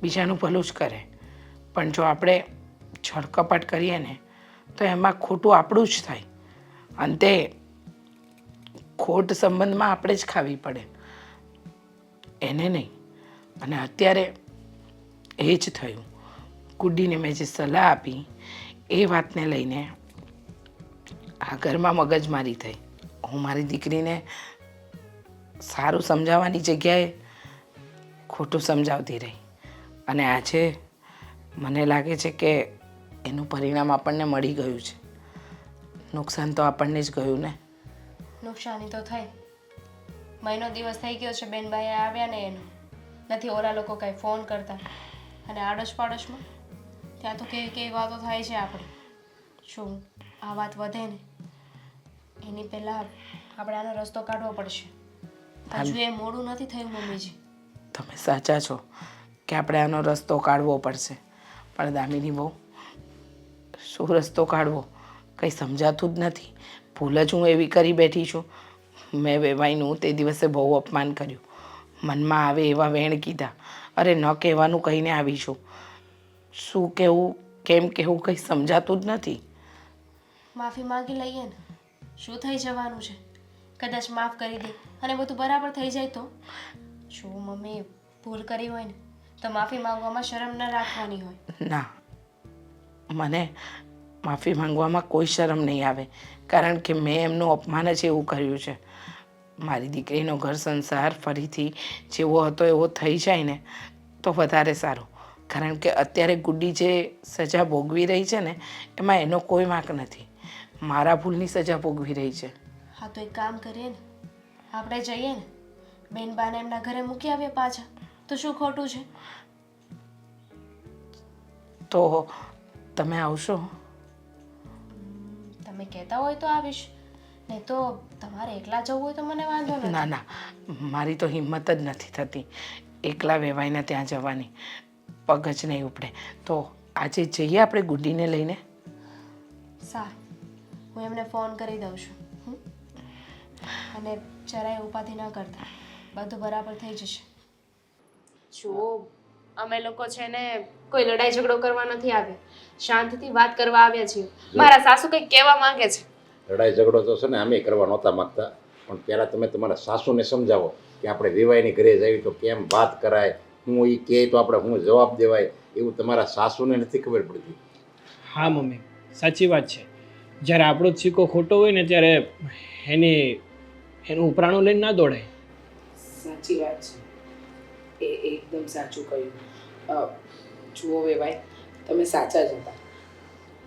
બીજાનું ભલું જ કરે. પણ જો આપણે છળકપટ કરીએ ને તો એમાં ખોટું આપણું જ થાય, અંતે ખોટ સંબંધમાં આપણે જ ખાવી પડે, એને નહીં. અને અત્યારે એ જ થયું. ગુડ્ડીને મેં જે સલાહ આપી એ વાતને લઈને આ ઘરમાં મગજમારી થઈ. હું મારી દીકરીને સારું સમજાવવાની જગ્યાએ ખોટું સમજાવતી રહી, અને આજે મને લાગે છે કે એનું પરિણામ આપણને મળી ગયું છે. નુકસાન તો આપણને જ ગયું ને.
નુકસાની તો થઈ. મહિનો દિવસ થઈ ગયો છે બેનબાઈ આવ્યા ને એનો, નથી ઓલા લોકો કાંઈ ફોન કરતા. અને આડોશ પાડોશમાં ત્યાં તો કેવી કેવી વાતો થાય છે આપણે. શું આ વાત વધે ને એની પહેલાં આપણે આનો રસ્તો કાઢવો પડશે. હજુ એ મોડું નથી થયું મમ્મીજી.
તમે સાચા છો કે આપણે આનો રસ્તો કાઢવો પડશે, પણ દામિની બહુ શું રસ્તો કાઢવો કંઈ સમજાતું જ નથી. ભૂલ જ હું એવી કરી બેઠી છું. મેં વેવાઈનું તે દિવસે બહુ અપમાન કર્યું, મનમાં આવે એવા વેણ કીધા. અરે ન કહેવાનું કહીને આવી છું. શું કહેવું કેમ કહેવું કંઈ સમજાતું જ નથી.
માફી માંગી લઈએ ને, શું થઈ જવાનું છે? કદાચ માફ કરી દે અને બધું બરાબર થઈ જાય તો? શું મમ્મી ભૂલ કરી હોય ને તો માફી માંગવામાં શરમ ન રાખવાની હોય.
ના, મને માફી માંગવામાં કોઈ શરમ નહીં આવે, કારણ કે મેં એમનું અપમાન જ એવું કર્યું છે. મારી દીકરીનો ઘર સંસાર ફરીથી જેવો હતો એવો થઈ જાય ને તો વધારે સારું, કારણ કે અત્યારે ગુડ્ડી જે સજા ભોગવી રહી છે ને એમાં એનો કોઈ વાંક નથી. મારા ભૂલની સજા ભોગવી રહી છે.
હા તો એક કામ કરીએ ને, આપણે જઈએ ને, બેનબાને એમના ઘરે મૂકી આવીએ પાછા, તો શું ખોટું છે?
તો તમે આવશો?
તમે કહેતા હોય તો આવીશ, નહીં તો તમારે એકલા જવું હોય તો મને વાંધો નથી.
ના ના, મારી તો હિંમત જ નથી થતી એકલા વેવાઈને ત્યાં જવાની. પગ જ નહીં ઉપડે. તો આજે જઈએ આપણે ગુડ્ડીને લઈને?
સારું, હું એમને ફોન કરી દઉં છું. અને જરાય ઉપાધિ ન કરતા, બધું બરાબર થઈ જશે. જો અમે લોકો છે ને કોઈ લડાઈ ઝઘડો કરવા નથી આવ્યા, શાંતિથી વાત કરવા આવ્યા છીએ. મારા સાસુ કંઈક કહેવા માંગે છે.
લડાઈ ઝઘડો તો છે ને અમે કરવા નહોતા માગતા, પણ પહેલાં તમે તમારા સાસુને સમજાવો કે આપણે વેવાઈની ઘરે જઈએ તો કેમ વાત કરાય, હું એ કહે તો આપણે હું જવાબ દેવાય, એવું તમારા સાસુને નથી ખબર પડતી.
હા મમ્મી, સાચી વાત છે. જ્યારે આપણો જ સિક્કો ખોટો હોય ને ત્યારે એનું ઉપરાણું લઈને ના દોડાય.
સાચી વાત છે, એ એકદમ સાચું કહ્યું. જુઓ વેવાઈ, તમે સાચા જ હતા.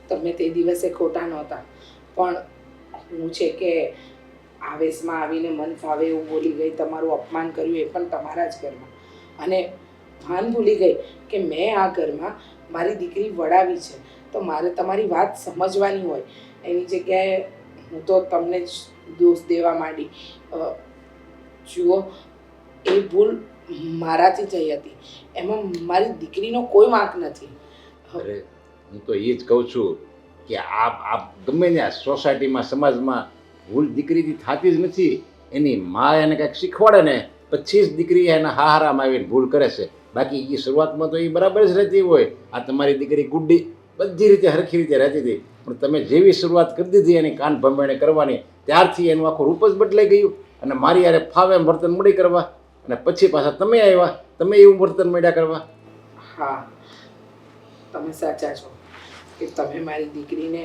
તમે તે દિવસે ખોટા નહોતા, પણ હું છે કે આવેશમાં આવીને મન ફાવે એવું બોલી ગઈ, તમારું અપમાન કર્યું એ પણ તમારા જ ઘરમાં. અને ભાન ભૂલી ગઈ કે મેં આ ઘરમાં મારી દીકરી વડાવી છે, તો મારે તમારી વાત સમજવાની હોય. એની જગ્યાએ હું તો તમને જ દોષ દેવા માંડી. જુઓ, એ ભૂલ મારાથી થઈ હતી, એમાં મારી દીકરીનો કોઈ વાંક નથી.
અરે હું તો એ જ કહું છું કે આ ગમે ને આ સોસાયટીમાં સમાજમાં ભૂલ દીકરીથી થતી જ નથી. એની મા એને કંઈક શીખવાડે ને પછી જ દીકરી એના હારામાં આવીને ભૂલ કરે છે. બાકી એ શરૂઆતમાં તો એ બરાબર જ રહેતી હોય. આ તમારી દીકરી ગુડ્ડી બધી રીતે હરખી રીતે રહેતી હતી, પણ તમે જેવી શરૂઆત કરી દીધી એની કાન ભંભાણી કરવાની, ત્યારથી એનું આખું રૂપ જ બદલાઈ ગયું. અને મારી યારે ફાવે એમ વર્તન મળી કરવા, અને પછી પાછા તમે આવ્યા, તમે એવું વર્તન મળ્યા કરવા.
હા, તમે સાચા છો કે તમે મારી દીકરીને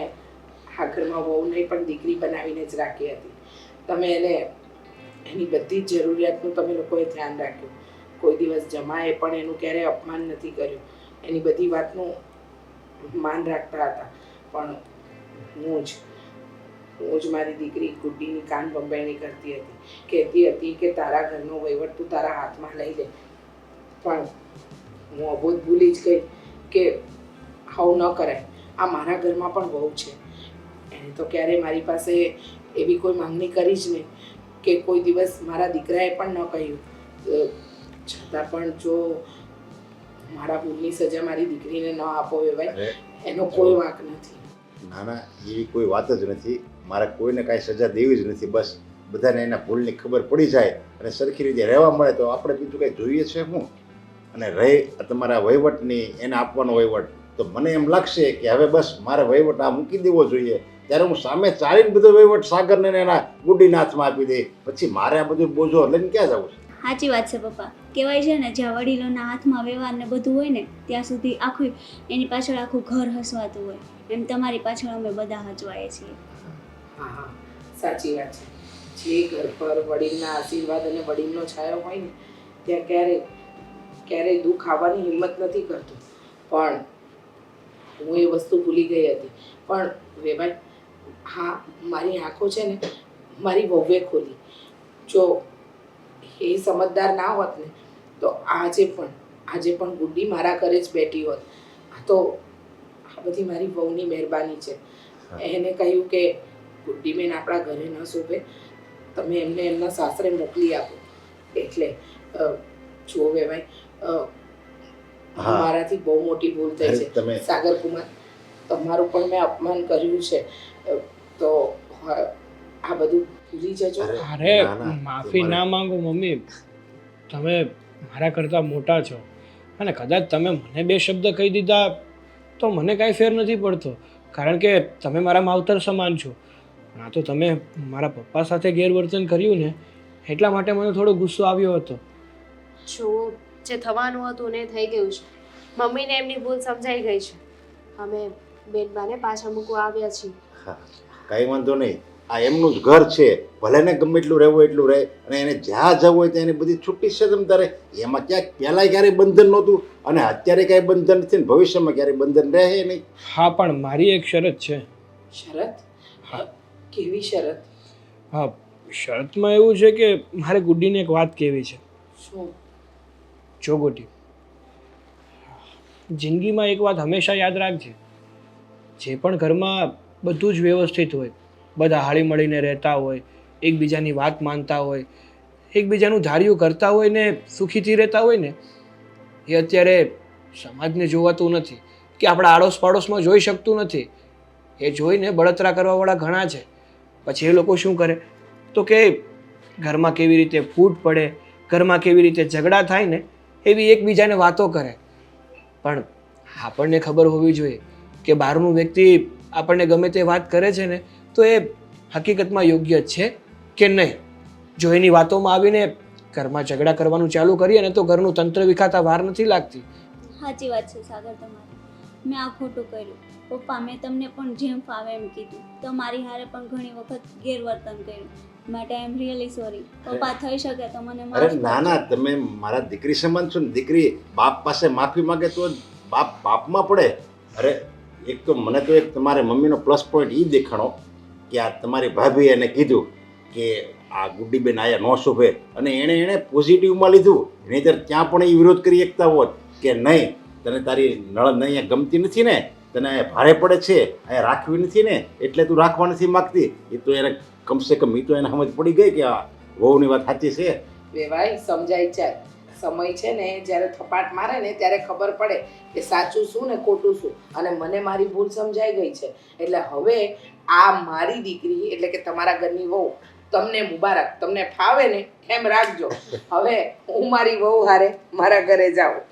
આ ઘરમાં વહુ નહીં પણ દીકરી બનાવીને જ રાખી હતી. તમે એને એની બધી જ જરૂરિયાતનું તમે લોકોએ ધ્યાન રાખ્યું. કોઈ દિવસ જમાએ પણ એનું ક્યારેય અપમાન નથી કર્યું, એની બધી વાતનું માન રાખતા હતા. પણ હું જ મારી દીકરી ગુડ્ડીની કાન બંબાઈની કરતી હતી, કહેતી હતી કે તારા ઘરનો વહીવટ તું તારા હાથમાં લઈ લે. પણ હું અબોધ ભૂલી જ ગઈ કે આવું ન કરાય. આ મારા ઘરમાં પણ બહુ છે, એને તો ક્યારેય મારી પાસે એવી કોઈ માંગણી કરી જ નહીં કે કોઈ દિવસ મારા દીકરાએ પણ ન કહ્યું. છતાં પણ જો મારા ભૂલની સજા મારી દીકરીને ન આપો વેવાય, એનો કોઈ વાંક નથી.
ના ના, એવી કોઈ વાત જ નથી. મારે કોઈને કાંઈ સજા દેવી જ નથી. બસ બધાને એના ભૂલની ખબર પડી જાય અને સરખી રીતે રહેવા મળે તો આપણે બીજું કંઈ જોઈએ છે શું? અને રહી તમારા વહીવટની, એને આપવાનો વહીવટ, તો મને એમ લાગશે કે હવે બસ મારે વહીવટ આ મૂકી દેવો જોઈએ. ત્યારે હું સામે ચાલીને બધો વહીવટ સાગરને એના ગુડીના હાથમાં આપી દે. પછી મારે આ બધું બોજો લઈને ક્યાં જવું છે?
સાચી વાત છે પપ્પા. કહેવાય છે ને, જ્યાં વડીલોના હાથમાં વ્યવહાર ને બધું હોય ને ત્યાં સુધી આખું એની પાછળ આખું ઘર હસવાતું હોય. એમ તમારી પાછળ અમે બધા હચવાઈએ છીએ.
હા હા, સાચી વાત છે. જે ઘર પર વડીલના આશીર્વાદ અને વડીલનો છાયો હોય ને ત્યાં ક્યારેય દુઃખ આવવાની હિંમત નથી કરતું. પણ હું એ વસ્તુ ભૂલી ગઈ હતી. પણ વેવાઈ, હા, મારી આંખો છે ને મારી વહુએ ખોલી. જો એ સમજદાર ના હોત ને તો આજે પણ ગુડ્ડી મારા ઘરે જ બેઠી હોત. આ તો આ બધી મારી વહુની મહેરબાની છે. એને કહ્યું કે ગુડ્ડીબેન આપણા ઘરે ન શોભે, તમે એમને એમના સાસરે મોકલી આપો. એટલે જુઓ વેવાઈ, મારાથી બહુ મોટી ભૂલ થઈ છે.
તમે
સાગર કુમાર, તમારું પણ મેં અપમાન કર્યું છે, તો આ બધું ભૂલી જજો.
અરે માફી ના માંગો મમ્મી, તમે મારા કરતાં મોટા છો અને કદાચ તમે મને 2 શબ્દ કહી દીધા તો મને કાંઈ ફેર નથી પડતો, કારણ કે તમે મારા માવતર સમાન છો. આ તો તમે મારા પપ્પા સાથે ગેરવર્તન કર્યું ને એટલા માટે મને થોડો ગુસ્સો આવ્યો હતો.
જો જે થવાનું હતું ને એ થઈ ગયું છે. મમ્મીને એમની ભૂલ સમજાઈ ગઈ છે. અમે બેનબાને પાછા મૂકવા આવ્યા છીએ.
કાંઈ વાંધો નહીં, આ એમનું જ ઘર છે, ભલે ને ગમે એટલું રહેવું એટલું રહે, અને એને જ્યાં જવું હોય ત્યાં એની બધી છૂટી છે. તમ તારે એમાં ક્યાંક પહેલાંય ક્યારેય બંધન નહોતું અને અત્યારે કાંઈ બંધન નથી ને ભવિષ્યમાં ક્યારેય બંધન રહે નહીં.
હા, પણ મારી એક શરત છે.
શરત? કેવી શરત?
હા, શરતમાં એવું છે કે મારે ગુડ્ડીને એક વાત કહેવી છે.
શું?
જો ગુડ્ડી, જિંદગીમાં એક વાત હંમેશા યાદ રાખજે, જે પણ ઘરમાં બધું જ વ્યવસ્થિત હોય, બધા હળી મળીને રહેતા હોય, એકબીજાની વાત માનતા હોય, એકબીજાનું ધાર્યું કરતા હોય ને સુખીથી રહેતા હોય ને, એ અત્યારે સમાજને જોવાતું નથી કે આપણા આડોશ પાડોશમાં જોઈ શકતું નથી. એ જોઈને બળતરા કરવાવાળા ઘણા છે. પછી એ લોકો શું કરે તો કે ઘરમાં કેવી રીતે ફૂટ પડે, ઘરમાં કેવી રીતે ઝઘડા થાય ને એવી એકબીજાને વાતો કરે. પણ આપણને ખબર હોવી જોઈએ કે બહારનું વ્યક્તિ આપણને ગમે તે વાત કરે છે ને તો એ હકીકતમાં યોગ્ય છે કે નહીં. જો એની વાતોમાં આવીને ઘરમાં ઝઘડા કરવાનું ચાલુ કરીએ ને તો ઘરનું તંત્ર વિખાતા વાર નથી લાગતી.
સાચી વાત છે સાગર તમારી. મેં આ ખોટું કર્યું. પપ્પા, મેં તમને પણ જેમ ફાવે એમ કીધું. તમારી હારે પણ ઘણી વખત ગેરવર્તન કર્યું. માટે આઈ એમ રિયલી સોરી. પપ્પા, થઈ શકે તો મને માફ
અરે
કરજો.
ના ના, તમે મારા દીકરી સમાન છો ને. દીકરી બાપ પાસે માફી માંગે તો બાપ પાપમાં પડે. અરે એક તો મને તો એક તમારે મમ્મીનો પ્લસ પોઈન્ટ એ દેખાણો કે આ તમારી ભાભી એને કીધું કે આ ગુડ્ડીબેન આયા ન શોભે અને એણે પોઝિટિવમાં લીધું. નહીંતર ત્યાં પણ એ વિરોધ કરી શકતા હોત કે નહીં, તને તારી નળદ અહીંયા ગમતી નથી ને, તને અહીંયા ભારે પડે છે, અહીંયા રાખવી નથી ને એટલે તું રાખવા નથી માગતી. એ તો એને કમસે કમ એ તો એને સમજ પડી ગઈ કે આ વહુની વાત સાચી છે.
વેવાઈ, સમજાઈ જાય. સમય છે ને જ્યારે થપાટ મારે ને ત્યારે ખબર પડે કે સાચું શું ને ખોટું શું. અને મને મારી ભૂલ સમજાઈ ગઈ છે. એટલે હવે આ મારી દીકરી એટલે કે તમારા ઘરની વહુ, તમને મુબારક. તમને ફાવે ને એમ રાખજો. હવે હું મારી વહુ હારે મારા ઘરે જાઉં.